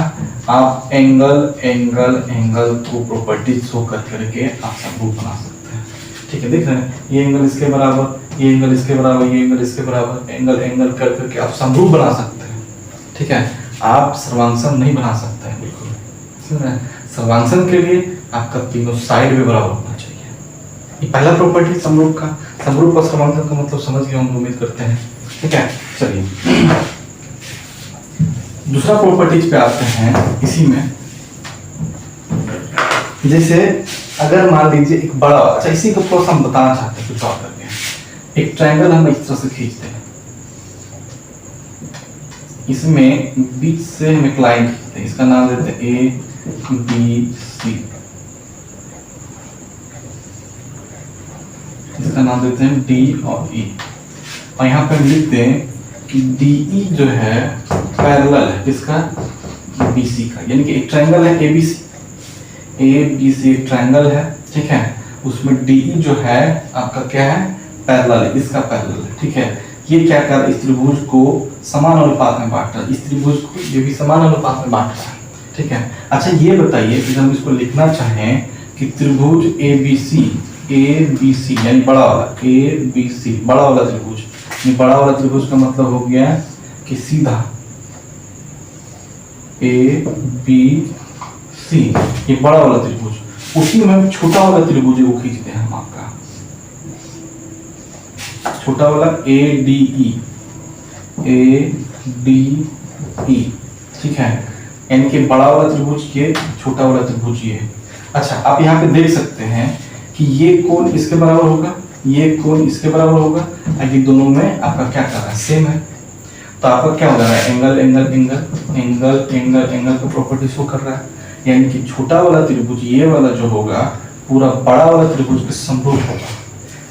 आप एंगल एंगल एंगल को प्रॉपर्टीज शो करके आप समरूप बना सकते हैं, ठीक है। देख रहे हैं, ये एंगल इसके बराबर, ये एंगल इसके बराबर, ये एंगल इसके बराबर, एंगल एंगल करके आप समरूप बना सकते हैं, ठीक है। आप सर्वांगसम नहीं बना सकते हैं, बिल्कुल, समझ रहे हैं। सर्वांगसम के लिए आपका तीनों साइड में बराबर होना चाहिए। ये पहला प्रॉपर्टी समरूप का। समरूप और सर्वांगसम का मतलब समझ गए हम उम्मीद करते हैं, ठीक है। चलिए दूसरा प्रॉपर्टीज पे आते हैं। इसी में जैसे अगर मान लीजिए एक बड़ा, अच्छा इसी को थोड़ा सा हम बताना चाहते हैं कुछ और करके। एक ट्रायंगल हम इस तरह से खींचते हैं, इसमें बीच से हम एक लाइन खींचते हैं, इसका नाम देते हैं ए बी सी, इसका नाम देते हैं डी और ई, और यहाँ पे हम लिखते हैं कि डी ई जो है पैरेलल है किसका? बी सी का। यानी कि एक ट्रायंगल है ए बी सी, ए बी सी एक ट्रायंगल है, ठीक है। उसमें डी ई जो है आपका क्या है? पैरेलल है, इसका पैरेलल है, ठीक है। ये क्या कर रहा है? इस त्रिभुज को समान अनुपात में बांट रहा है, इस त्रिभुज को ये भी समान अनुपात में बांट रहा है, ठीक है। अच्छा ये बताइए कि हम इसको लिखना चाहें कि त्रिभुज ए बी सी यानी बड़ा वाला ए बी सी, बड़ा वाला त्रिभुज, ये बड़ा वाला त्रिभुज का मतलब हो गया कि सीधा ए बी सी, ये बड़ा वाला त्रिभुज, उसी में हम छोटा वाला त्रिभुज वो खींचते हैं हम आपका छोटा वाला ए डी ई, ठीक है। यानी कि बड़ा वाला त्रिभुज ये, छोटा वाला त्रिभुज ये। अच्छा आप यहाँ पे देख सकते हैं कि ये कोण इसके बराबर होगा, ये कोण इसके बराबर होगा, ये दोनों में आपका क्या कर रहा है? सेम है। तो आपका क्या हो रहा है? Angle angle angle angle angle angle का प्रॉपर्टी शो कर रहा है। यानी कि छोटा वाला त्रिभुज ये वाला जो होगा पूरा बड़ा वाला त्रिभुज के समरूप होगा।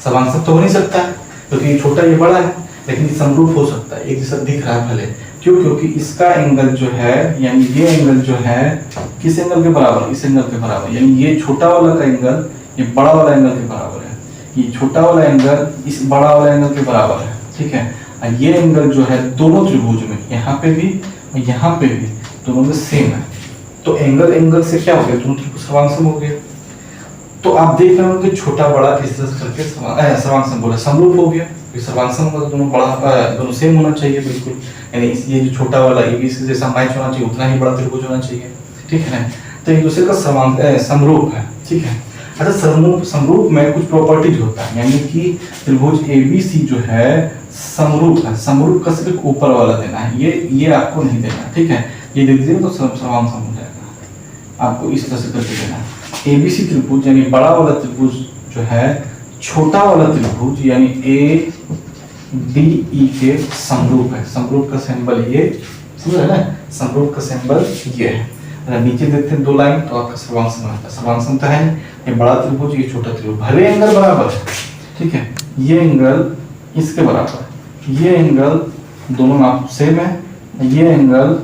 समांतर तो हो नहीं सकता क्योंकि ये छोटा ये बड़ा है, लेकिन ये समरूप हो सकता है, एक जैसा दिख रहा है भले। क्यों? क्योंकि इसका एंगल जो है, यानी ये एंगल जो है किस एंगल के बराबर? इस एंगल के बराबर। यानी ये छोटा वाला का एंगल ये बड़ा वाला एंगल के बराबर है, ये छोटा वाला एंगल इस बड़ा वाला एंगल के बराबर है, ठीक है। और ये एंगल जो है दोनों त्रिभुज में, यहाँ पे भी और यहाँ पे भी, दोनों में सेम है। तो एंगल एंगल से क्या हो गया? दोनों त्रिभुज सर्वांगसम हो गया। तो आप देख रहे हो कि छोटा बड़ा इस तरह करके सर्वांगसम बोला, समरूप हो गया। सर्वांगसम होगा तो दोनों बड़ा दोनों सेम होना चाहिए बिल्कुल, यानी ये जो छोटा वाला ये भी इसके जैसा मैच होना चाहिए, उतना ही बड़ा त्रिभुज होना चाहिए, ठीक है ना। तो एक दूसरे का समरूप है, ठीक है। अच्छा समरूप में कुछ प्रॉपर्टीज होता है, यानी कि त्रिभुज एबीसी जो है समरूप है। समरूप का सिर्फ ऊपर वाला देना है, ये आपको नहीं देना, ठीक है। ये दे दीजिए तो सर्वांगसम हो जाएगा। आपको इस तरह से करके देना है। एबीसी त्रिभुज यानी बड़ा वाला त्रिभुज जो है छोटा वाला त्रिभुज यानी ए डी ई के समरूप है। समरूप का सिंबल ये, समझ रहे ना, समरूप का सिंबल ये है। अगर नीचे देखते हैं दो लाइन तो आपका सर्वांगसम आता है। सर्वांगसम तो है, ये बड़ा त्रिभुज ये छोटा त्रिभुज, भले एंगल बराबर है, ठीक है। ये एंगल इसके बराबर, ये एंगल दोनों नाप सेम है, ये एंगल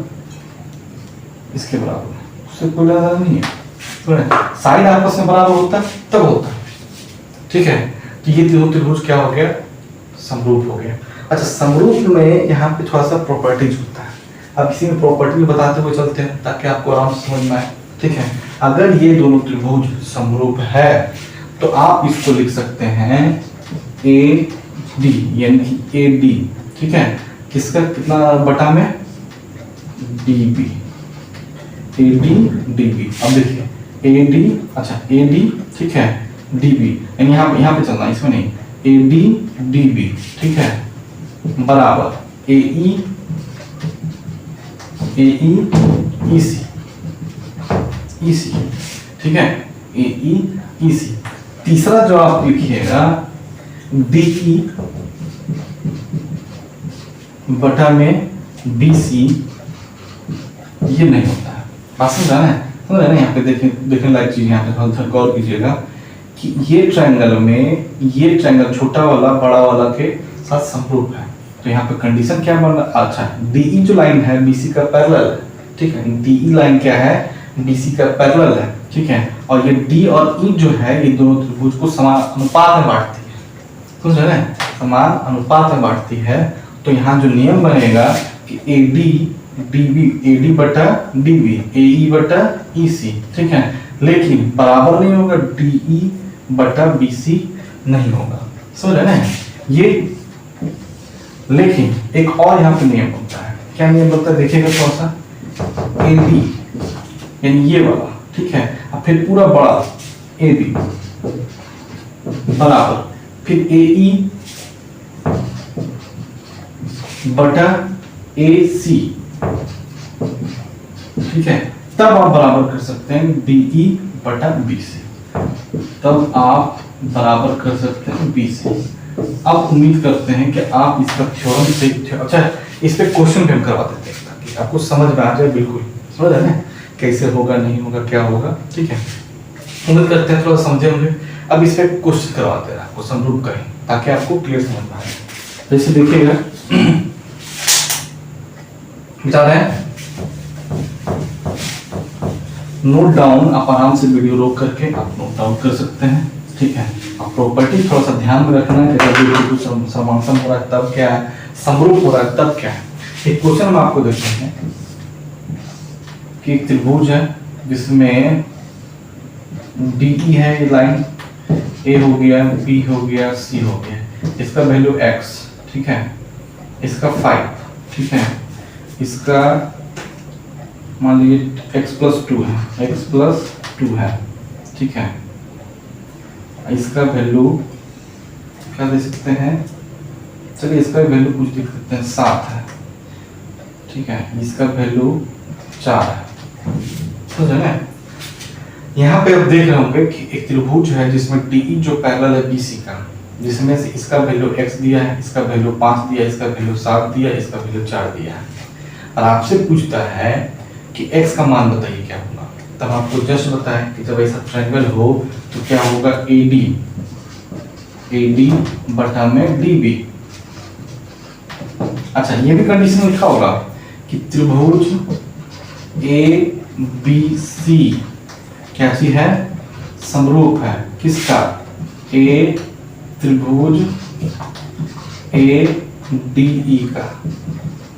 इसके बराबर है, उससे कोई लेना नहीं है। साइड आपस में बराबर होता है तब होता है, ठीक है। तो ये दोनों त्रिभुज क्या हो गया? समरूप हो गया। अच्छा समरूप में यहाँ पे थोड़ा सा प्रॉपर्टीज होता है, अब इसी में प्रॉपर्टी बताते हुए चलते हैं ताकि आपको आराम से समझ में आए, ठीक है। अगर ये दोनों त्रिभुज समरूप है तो आप इसको लिख सकते हैं ए डी, यानी कि ए डी, ठीक है। किसका कितना बटा में? D B, A D D B. अब देखिए ए डी, अच्छा ए डी, ठीक है, डी बी, यानी यहाँ पे चलना, इसमें नहीं, ए डी डी बी, ठीक है, बराबर ए ई ई सी, ई सी, ठीक है, ए ई सी। तीसरा जो आप लिखिएगा डी ई बटा में बी सी, ये नहीं होता है। बात समझ रहा है? समझ रहे ना? यहाँ पे देखने लायक चीज यहाँ पे गौर कीजिएगा कि ये ट्रायंगल में ये ट्रायंगल छोटा वाला बड़ा वाला के साथ समरूप है। तो यहाँ पे कंडीशन क्या बन रहा? अच्छा, डीई जो लाइन है बीसी का पैरेलल है, ठीक है, डीई लाइन क्या है? बीसी का पैरेलल है, ठीक है, और ये डी और ई जो है ये दोनों त्रिभुज को समान अनुपात में बांटती है, समझ रहे हैं? समान अनुपात में बांटती है। तो यहाँ जो नियम बनेगा कि A D D B, A D बटा डी बी, ए ई बटा ई सी, ठीक है, लेकिन बराबर नहीं होगा, डी ई बटा बी सी नहीं होगा, समझ रहे ना? ये लेकिन एक और यहाँ पे नियम बनता है। क्या नियम बनता है देखिएगा थोड़ा सा। ए बी यानी ये वाला, ठीक है, अब फिर पूरा बड़ा ए बी बराबर फिर ए ई बटा ए सी, ठीक है, तब आप बराबर कर सकते हैं डीई बटा बी सी, तब आप बराबर कर सकते हैं बी सी। अब उम्मीद करते हैं कि आप इसका थ्योरम से, अच्छा इस पे क्वेश्चन भी हम करवा देते हैं ताकि आपको समझ में आ जाए, बिल्कुल समझ रहे हैं कैसे होगा नहीं होगा क्या होगा, ठीक है, उम्मीद करते हैं थोड़ा समझे होंगे। अब इस पे क्वेश्चन करवाते हैं आपको समरूप का ही, ताकि आपको क्लियर समझ में आए। जैसे देखिएगा बता रहे हैं, नोट डाउन, आप आराम से वीडियो रोक करके आप नोट डाउन कर सकते हैं, ठीक है। आप प्रॉपर्टी थोड़ा सा ध्यान में रखना है कि जब कुछ समांतर हो रहा है तब क्या है, समरूप हो रहा है तब क्या है। एक क्वेश्चन हम आपको देते हैं कि एक त्रिभुज है जिसमें डीई है, ये लाइन ए हो गया, बी हो गया, सी हो गया, इसका वैल्यू x, ठीक है, इसका 5, ठीक है, इसका मान लीजिए x+2 है, x+2 है, ठीक है, इसका वैल्यू क्या दे सकते हैं, चलिए इसका वैल्यू कुछ देख सकते हैं 7 है, ठीक है, इसका वैल्यू 4 है, समझे ना? यहाँ पे आप देख रहे होंगे कि एक त्रिभुज है जिसमें डीई जो पैरेलल है बीसी का, जिसमें से इसका वैल्यू x दिया है, इसका वैल्यू 5 दिया है, इसका वैल्यू 7 दिया है, इसका वैल्यू 4 दिया है, और आपसे पूछता है कि x का मान बताइए क्या होगा। तब आपको जस्ट बताएं कि जब ऐसा ट्रायंगल हो तो क्या होगा, AD बटा में DB। अच्छा, ये भी कंडीशन लिखा होगा कि त्रिभुज ABC कैसी है, समरूप है, किसका, A त्रिभुज ADE का।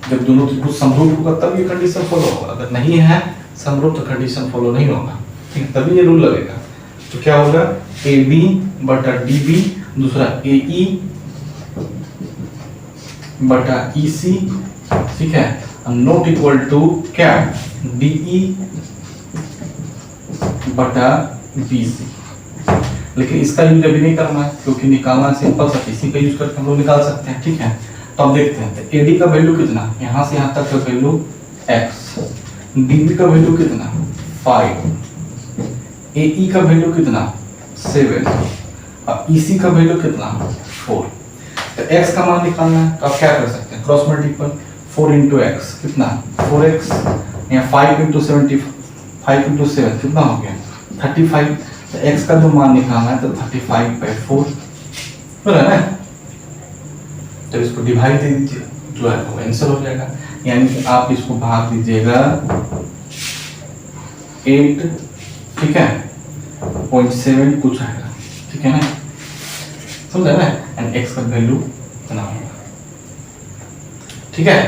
जब दोनों त्रिभुज समरूप होगा तब ये कंडीशन फॉलो होगा, अगर नहीं है समरूप तो कंडीशन फॉलो नहीं होगा, ठीक है, तभी ये रूल लगेगा। तो क्या होगा, AB बटा DB, दूसरा AE बटा EC, ठीक है, नॉट इक्वल टू क्या, DE बटा BC। लेकिन इसका यूज अभी नहीं करना है क्योंकि निकालना सिंपल सा, इसी का यूज करके हम लोग निकाल सकते हैं, ठीक है। तो अब देखते हैं, तो AD का वैल्यू कितना, यहाँ से यहाँ तक का वैल्यू x, DB का वैल्यू कितना 5, AE का वैल्यू कितना 7, और EC का वैल्यू कितना 4। तो x का मान निकालना है तो आप क्या कर सकते हैं, क्रॉस मल्टीपल, 4 इंटू एक्स कितना 4x, या 5 इंटू 7 कितना हो गया 35। तो x का जो मान निकालना है तो 35/4 हो रहा है ना। तो इसको डिवाइड दे दीजिए, जो है वो आंसर हो जाएगा, यानी कि आप इसको भाग दीजिएगा 8, ठीक है, 0.7 कुछ आएगा, ठीक है ना, समझा ना, एंड x का वैल्यू इतना होगा, ठीक है।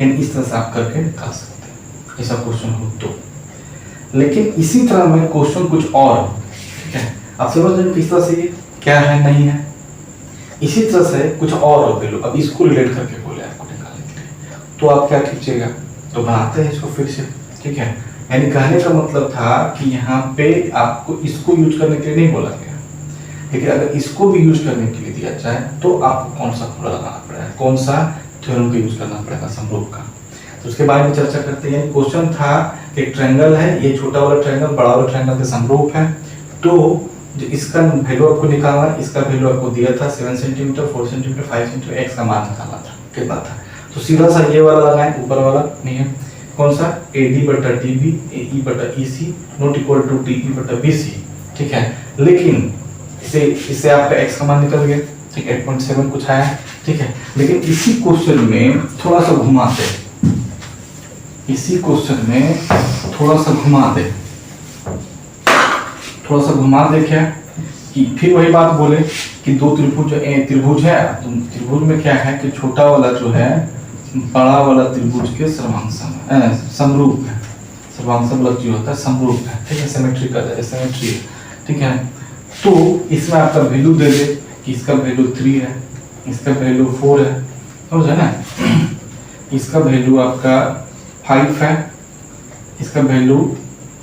एंड इस तरह से आप करके निकाल सकते हैं ऐसा क्वेश्चन हो तो। लेकिन इसी तरह में क्वेश्चन कुछ और, ठीक है, आप समझ रहे हैं किस तरह से ये क्या है नहीं है। इसी तरह से कुछ और हो गए, अब इसको रिलेट करके बोले आपको निकालने के लिए, तो आप क्या कीजिएगा, तो बनाते हैं इसको फिर से, ठीक है। यानी कहने का मतलब था कि यहाँ पे आपको इसको यूज करने के लिए नहीं बोला गया, लेकिन अगर इसको भी यूज करने के लिए दिया जाए तो आपको कौन सा फॉर्मूला लगाना पड़ेगा, कौन सा थ्योरम का यूज करना पड़ेगा समरूप का। तो उसके बारे में चर्चा करते हैं। क्वेश्चन था कि ट्रायंगल है, ये छोटा वाला ट्रायंगल बड़ा वाला ट्रायंगल के समरूप है, तो जो इसका वैल्यू आपको निकालना है, इसका वैल्यू आपको दिया था 7 सेंटीमीटर, 4 सेंटीमीटर, 5 सेंटीमीटर, एक्स का मान निकालना था, कितना था। तो सीधा सा ये वाला लगाएं, ऊपर वाला नहीं है, कौन सा AD बटा DB, AE बटा EC not equal to DE बटा BC, ठीक है। लेकिन इससे आपका एक्स का मान निकल गया, ठीक है, 8.7 कुछ आया, ठीक है। लेकिन इसी क्वेश्चन में थोड़ा सा घुमाते, इसी क्वेश्चन में थोड़ा सा घुमा दे, थोड़ा सा घुमा दे क्या कि फिर वही बात बोले कि दो त्रिभुज त्रिभुज है, तो त्रिभुज में क्या है कि छोटा वाला जो है बड़ा वाला त्रिभुज के समरूप है, सर्वांग लग जो होता है समरूप है, ठीक है, सिमेट्रिकल है, सिमेट्री है, ठीक है। तो इसमें आपका वैल्यू दे दे कि इसका वैल्यू 3 है, इसका वैल्यू 4 है, समझ है ना, इसका वैल्यू आपका 5 है, इसका वैल्यू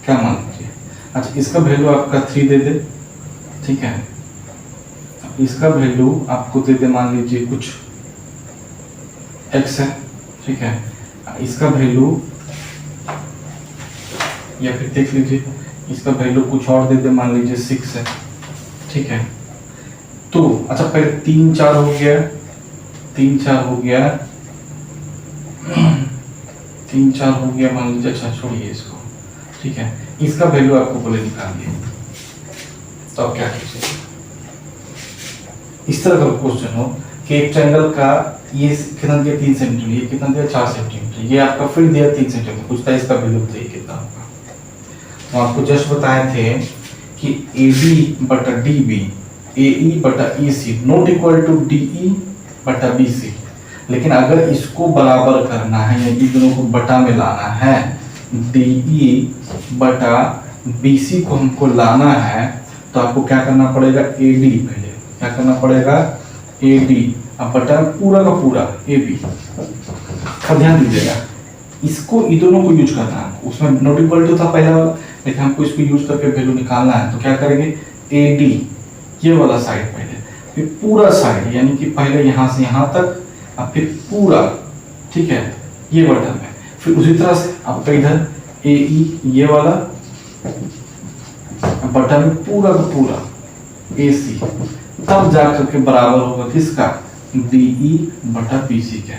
क्या मान लीजिए, अच्छा इसका वैल्यू आपका 3 दे दे, ठीक है, इसका वैल्यू आपको दे दे मान लीजिए कुछ x है, ठीक है, इसका वैल्यू या फिर देख लीजिए इसका वैल्यू कुछ और दे दे मान लीजिए 6 है, ठीक है। तो अच्छा पहले 3 4 हो गया, 3 4 हो गया, 3 4 हो गया मान लीजिए, अच्छा छोड़िए इसको, ठीक है। इसका वैल्यू आपको बोले निकालिए, तो आप क्या कीजिए, इस तरह का क्वेश्चन हो कि एक ट्रायंगल का ये कितना दिया 3 सेंटीमीटर, ये कितना दिया 4 सेंटीमीटर, ये आपका फिर दिया 3 सेंटीमीटर, पूछता है इसका वैल्यू बताइए कितना होगा। तो आपको जस्ट बताए थे कि AD बटा DB, AE बटा EC not equal to DE बटा BC, लेकिन अगर इसको बराबर करना है या इन दोनों को बटा में लाना है, DE बटा BC को हमको लाना है, तो आपको क्या करना पड़ेगा, AD पहले क्या करना पड़ेगा, AD अब बटा पूरा का पूरा AB, ध्यान दीजिएगा इसको इन दोनों को यूज करना है, उसमें नॉट इक्वल टू था पहला वाला, लेकिन हमको इसको यूज करके वैल्यू निकालना है, तो क्या करेंगे AD ये वाला साइड पहले, फिर पूरा साइड यानी कि पहले यहाँ से यहाँ तक, अब फिर पूरा, ठीक है, ये बटन है, फिर उसी तरह से आपका इधर AE ये वाला बटन पूरा का पूरा AC, तब जाकर के बराबर होगा किसका, DE बटा BC का,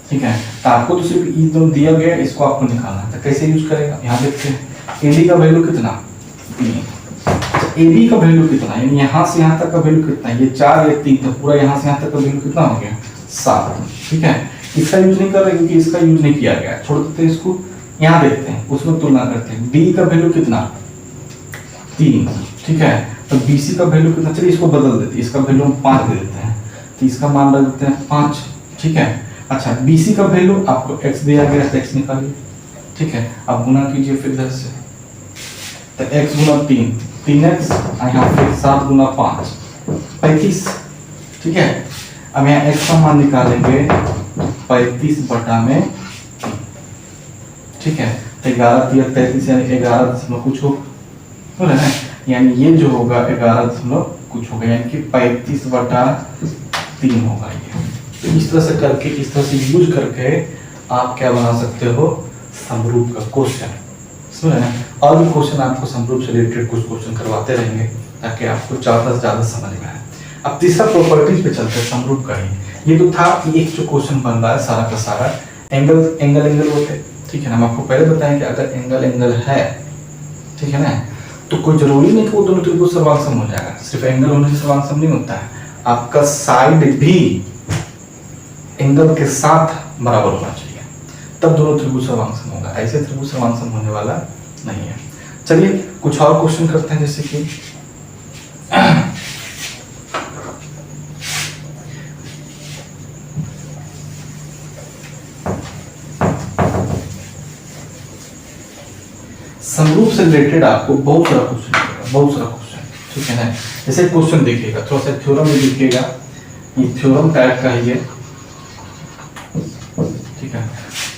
ठीक है। तो आपको तो सिर्फ ई दोनों दिया गया, इसको आपको निकालना है, तो कैसे यूज करेगा, यहाँ देखते हैं AD का वैल्यू कितना 3, AB का वैल्यू कितना, यानी यहाँ से यहाँ तक का वैल्यू कितना, ये 4 या 3 था, पूरा यहाँ से यहाँ तक का वैल्यू कितना हो गया 7, ठीक है। इसका यूज नहीं कर रहे क्योंकि इसका यूज नहीं किया गया, छोड़ देते हैं इसको, यहाँ देखते हैं उसमें तुलना करते हैं, D का वैल्यू कितना 3, ठीक है, तो BC का वैल्यू कितना, चलिए इसको बदल देते हैं, इसका वैल्यू हम 5 दे देते हैं, तो इसका मान रख देते हैं 5, ठीक है। अच्छा BC का वैल्यू आपको x दिया गया, तो x निकालिए, ठीक है, अब गुना कीजिए फिर इधर से, तो x गुना 3 3x, यहाँ फिर 7 गुना 5 35, ठीक है। अब यहाँ x का मान निकालेंगे 35 बटा में 3, ठीक है, तो 11 या 33 यानी 11 दशमलव कुछ हो रहा है, यानी ये जो होगा 11 दशमलव कुछ होगा, यानी कि 35 बटा 3 होगा ये। तो इस तरह से करके, इस तरह से यूज करके आप क्या बना सकते हो, समरूप का क्वेश्चन, समझ रहे हैं। और भी क्वेश्चन आपको समरूप से रिलेटेड कुछ क्वेश्चन करवाते रहेंगे ताकि आपको ज्यादा समझ में आए। अब तीसरा प्रॉपर्टीज पे चलते हैं समरूप का ही। ये तो था एक जो क्वेश्चन बन रहा है सारा का सारा एंगल होते, ठीक है ना। हम आपको पहले बताएं कि अगर एंगल है, ठीक है ना, तो कोई जरूरी नहीं कि वो दोनों त्रिभुज सर्वांगसम हो जाएगा, सिर्फ एंगल होने से सर्वांगसम नहीं होता है, आपका साइड भी एंगल के साथ बराबर होना चाहिए, तब दोनों त्रिभुज सर्वांगसम होगा, ऐसे त्रिभुज सर्वांगसम होने वाला नहीं है। चलिए कुछ और क्वेश्चन करते हैं, जैसे कि समरूप से रिलेटेड आपको बहुत सारा क्वेश्चन, ठीक है ना। जैसे क्वेश्चन देखिएगा, थोड़ा सा थ्योरम में देखिएगा, ये थ्योरम टाइप का ही है, ठीक है।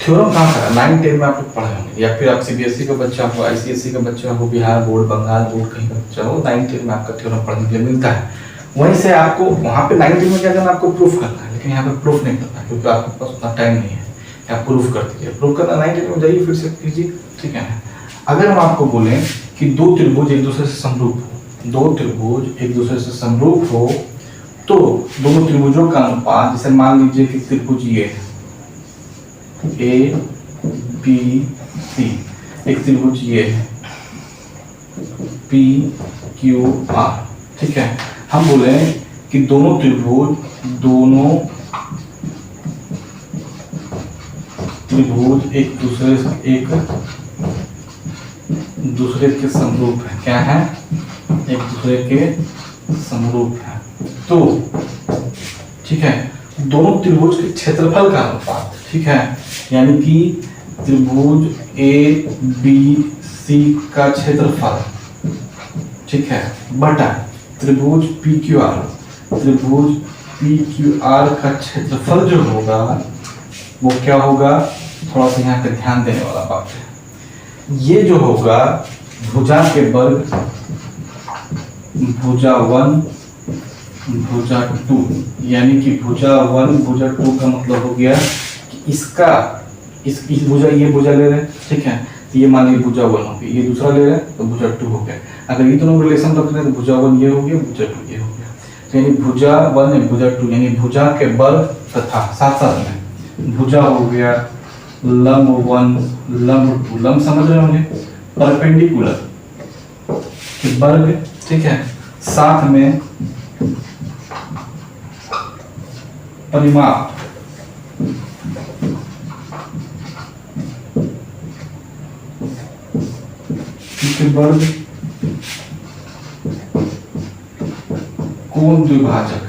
थ्योरम कहाँ का 9 10 में आप लोग पढ़े होंगे, या फिर आप CBSE का बच्चा हो, ICSE का बच्चा हो, बिहार बोर्ड, बंगाल बोर्ड कहीं का बच्चा हो, 9 10 में आपका थ्योरम पढ़ने के लिए मिलता है। वहीं से आपको वहां पे 90 में क्या करना, आपको प्रूफ करना है, लेकिन यहाँ पे प्रूफ नहीं करना क्योंकि आपके पास उतना टाइम नहीं है। आप प्रूफ कर दीजिए, प्रूफ करना 90 में जाइए फिर से कीजिए, ठीक है ना। अगर हम आपको बोलें कि दो त्रिभुज एक दूसरे से समरूप हो, दो त्रिभुज एक दूसरे से समरूप हो, तो दोनों त्रिभुजों का अनुपात, जैसे मान लीजिए कि त्रिभुज ये है ए बी सी, एक त्रिभुज ये है पी क्यू आर, ठीक है। हम बोले कि दोनों त्रिभुज एक दूसरे के समरूप है। क्या है? एक दूसरे के समरूप है। तो ठीक है, दोनों त्रिभुज के क्षेत्रफल का अनुपात, ठीक है, यानी कि त्रिभुज ए बी सी का क्षेत्रफल, ठीक है, बटा त्रिभुज पी क्यू आर का क्षेत्रफल जो होगा वो क्या होगा, थोड़ा सा यहाँ पे ध्यान देने वाला बात है। ये जो होगा भुजा के वर्ग, भुजा 1 भुजा 2, यानी कि भुजा 1 भुजा 2 का मतलब हो गया कि इसका इस भुजा, ये भुजा ले रहे हैं, ठीक है, तो ये मान लीजिए भुजा 1 हो गया, ये दूसरा ले रहे हैं तो भुजा 2 हो गया। अगर ये दोनों रिलेशन रख रहे हैं तो भुजा 1 ये हो गया, भुजा 2 ये हो गया, तो यानी भुजा 1 या भुजा 2 यानी भुजा के वर्ग तथा साथ साथ में भुजा हो गया लंब 1 लंब 2, लंब समझ रहे होंगे, परपेंडिकुलर के वर्ग, ठीक है, साथ में परिमाप के वर्ग कोण द्विभाजक,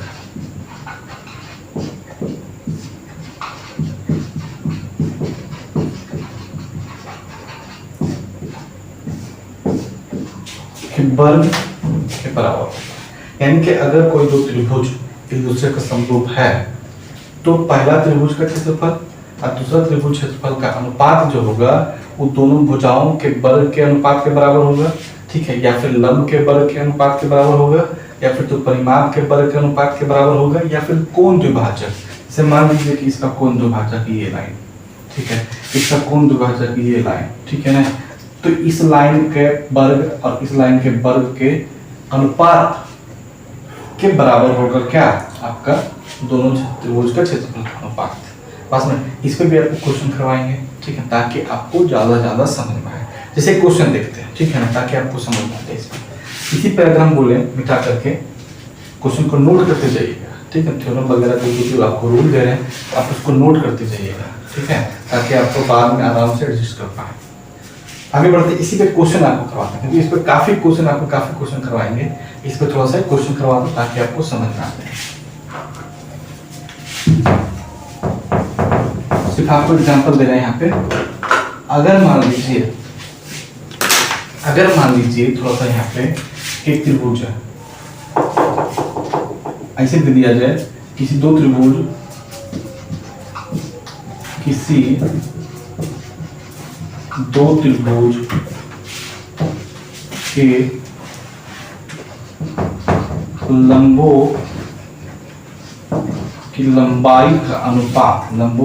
के वर्ग के बराबर। यानी कि अगर कोई दो त्रिभुज एक दूसरे का समरूप है तो पहला त्रिभुज का क्षेत्रफल और दूसरा त्रिभुज क्षेत्रफल का अनुपात जो होगा वो दोनों भुजाओं के वर्ग के अनुपात के बराबर होगा, ठीक है, या फिर लंब के वर्ग के अनुपात के बराबर होगा, या फिर तो परिमाप के वर्ग के अनुपात के बराबर होगा, या फिर कोण द्विभाजक, जैसे मान लीजिए कि इसका कोण द्विभाजक ये लाइन, ठीक है, इसका कोण द्विभाजक ये लाइन, ठीक है ना, तो इस लाइन के वर्ग और इस लाइन के वर्ग के अनुपात के बराबर होगा क्या, आपका दोनों त्रिभुज का क्षेत्रफल का अनुपात। बस में इस पे भी आपको क्वेश्चन करवाएंगे, ठीक है, ताकि आपको ज्यादा समझ में आए। जैसे क्वेश्चन देखते हैं, ठीक है ना, ताकि आपको समझ में आए। इसी पे अगर हम बोले मिटा करके क्वेश्चन को नोट करते जाइएगा, ठीक है, थ्योरम वगैरह जो आपको रूल दे रहे हैं आप उसको नोट करते जाइएगा, ठीक है, ताकि आपको बाद में आराम से एडजस्ट कर पाए। आगे बढ़ते इसी पे क्वेश्चन आपको करवाते हैं, क्योंकि इस पे काफी क्वेश्चन करवाएंगे, इस पे थोड़ा सा क्वेश्चन करवा दो ताकि आपको समझ में आते हैं। सिर्फ आपको एग्जांपल दे रहे हैं यहाँ पे। अगर मान लीजिए थोड़ा सा यहाँ पे एक त्रिभुज है, ऐसे दे दिया जाए किसी दो त्रिभुज के लंबों की लंबाई का अनुपात, लंब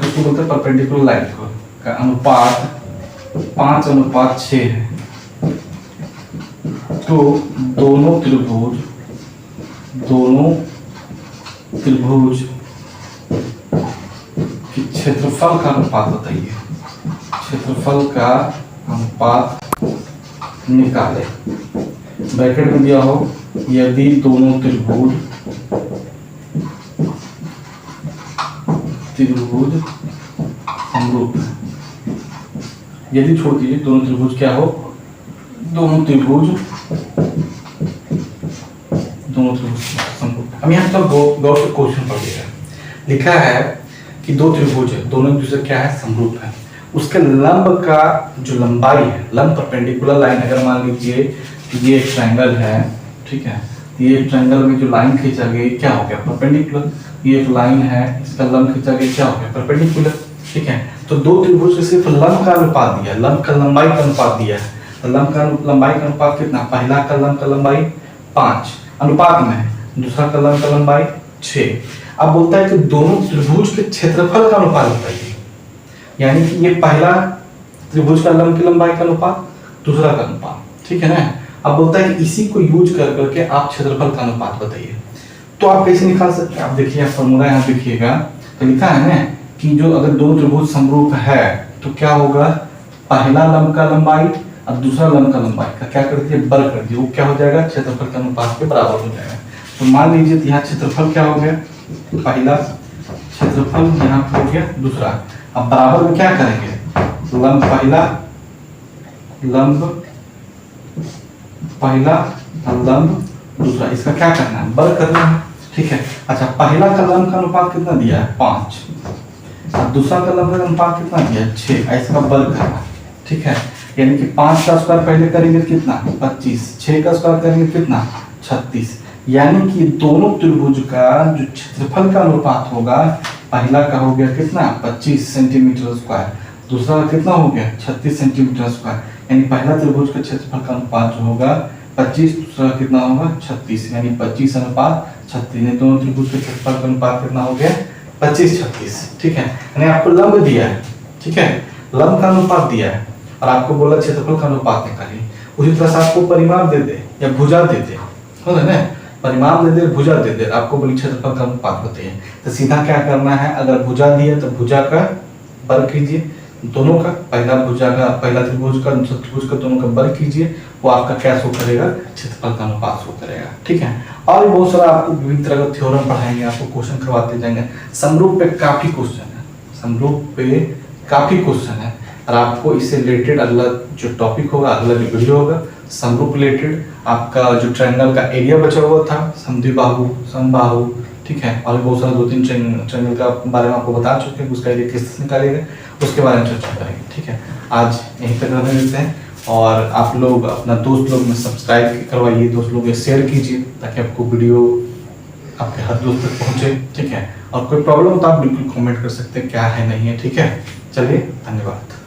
किसको बोलते हैं, परपेंडिकुलर लाइन को, का अनुपात 5:6 है। तो दोनों त्रिभुज की क्षेत्रफल का अनुपात बताइए, क्षेत्रफल का अनुपात निकाले। ब्रैकेट में दिया हो यदि दोनों त्रिभुज समरूप है, यदि छोड़ दीजिए दोनों त्रिभुज क्या हो, दोनों त्रिभुज समरूप। अब यहाँ तक गौर से क्वेश्चन पढ़िएगा, लिखा है कि दो त्रिभुज है, दोनों एक दूसरे क्या है, समरूप है, उसके लंब का जो लंबाई है, लंब परपेंडिकुलर लाइन, अगर मान लीजिए कि ये एक ट्रायंगल है, ठीक है, ये ट्रायंगल में जो लाइन खींचा गया क्या हो गया, परपेंडिकुलर, ये एक लाइन है, इसका लंब खींचा गया क्या हो गया, परपेंडिकुलर, ठीक है। तो दो त्रिभुज के सिर्फ लंब का अनुपात दिया, लंब का लंबाई का अनुपात दिया है, तो लंबाई का अनुपात कितना, पहला कलम का लंबाई 5 अनुपात में है, दूसरा कलम का लंबाई 6। अब बोलता है कि दोनों त्रिभुज के क्षेत्रफल का अनुपात बताइए, यानी कि ये पहला त्रिभुज का लंब की लंबाई का अनुपात, दूसरा का अनुपात, ठीक है ना। अब बोलता है कि इसी को यूज कर करके आप क्षेत्रफल का अनुपात बताइए। तो आप कैसे निकाल सकते हैं, आप देखिए फॉर्मूला यहाँ देखिएगा, तो लिखा है ना कि जो अगर दो त्रिभुज समरूप है तो क्या होगा, पहला लंब का लंबाई और दूसरा लंब का लंबाई का क्या कर दिए, वर्ग कर दिए, वो क्या हो जाएगा, क्षेत्रफल के अनुपात के बराबर हो जाएगा। तो मान लीजिए यहाँ क्षेत्रफल क्या हो गया, पहला क्षेत्रफल यहाँ हो गया, दूसरा, अब बराबर में क्या करेंगे, लंब पहला लंब दूसरा, इसका क्या करना है, वर्ग करना है, ठीक है। अच्छा, पहला का लंब का अनुपात कितना दिया है, 5, और दूसरा का लंब का अनुपात कितना दिया है, 6, इसका वर्ग करना, ठीक है। यानी कि 5 का स्क्वायर पहले करेंगे कितना, 25, 6 का स्क्वायर करेंगे कितना, 36। यानी कि दोनों त्रिभुज का जो क्षेत्रफल का अनुपात होगा, पहला का हो गया कितना, 25 सेंटीमीटर स्क्वायर, दूसरा का कितना हो गया, 36 सेंटीमीटर स्क्वायर। यानी पहला त्रिभुज का क्षेत्रफल का अनुपात जो होगा 25, दूसरा कितना होगा 36, यानी 25 अनुपात 36। दोनों त्रिभुज के क्षेत्रफल का अनुपात कितना हो गया, 25-36, ठीक है। यानी आपको लंब दिया है, ठीक है, लंब का अनुपात दिया है और आपको बोला क्षेत्रफल का अनुपात निकालिए। उसी तरह से आपको परिमाप दे दे या भुजा दे दे, हो ना, परिमाप दे दे, भुजा दे दे, आपको बोली क्षेत्रफल का अनुपात बताइए, तो सीधा क्या करना है, अगर भुजा दिया तो भुजा का वर्ग कीजिए, दोनों का, पहला भुजा का, पहला त्रिभुज का, दूसरा त्रिभुज का, दोनों का वर्ग कीजिए, वो आपका क्या शो करेगा, क्षेत्रफल का अनुपात शो करेगा, ठीक है। और भी बहुत सारा आपको विभिन्न तरह का थ्योरम पढ़ाएंगे, आपको क्वेश्चन करवाते जाएंगे। समरूप पे काफी क्वेश्चन है, समरूप पे काफी क्वेश्चन है, और आपको इससे रिलेटेड अगला जो टॉपिक होगा, अगला जो वीडियो होगा, समरूप रिलेटेड, आपका जो ट्रायंगल का एरिया बचा हुआ था, समद्विबाहु, समबाहु, ठीक है, और बहुत सारा 2-3 ट्रायंगल का बारे में आपको बता चुके हैं, उसका एरिया किस निकालेगा उसके बारे में चर्चा करेंगे, ठीक है। आज यहीं तक रहने देते हैं, और आप लोग अपना दोस्त लोग में सब्सक्राइब करवाइए, दोस्त लोग में शेयर कीजिए, ताकि आपको वीडियो आपके हर दोस्त तक पहुंचे, ठीक है। और कोई प्रॉब्लम हो तो आप बिल्कुल कमेंट कर सकते हैं, क्या है नहीं है, ठीक है। चलिए, धन्यवाद।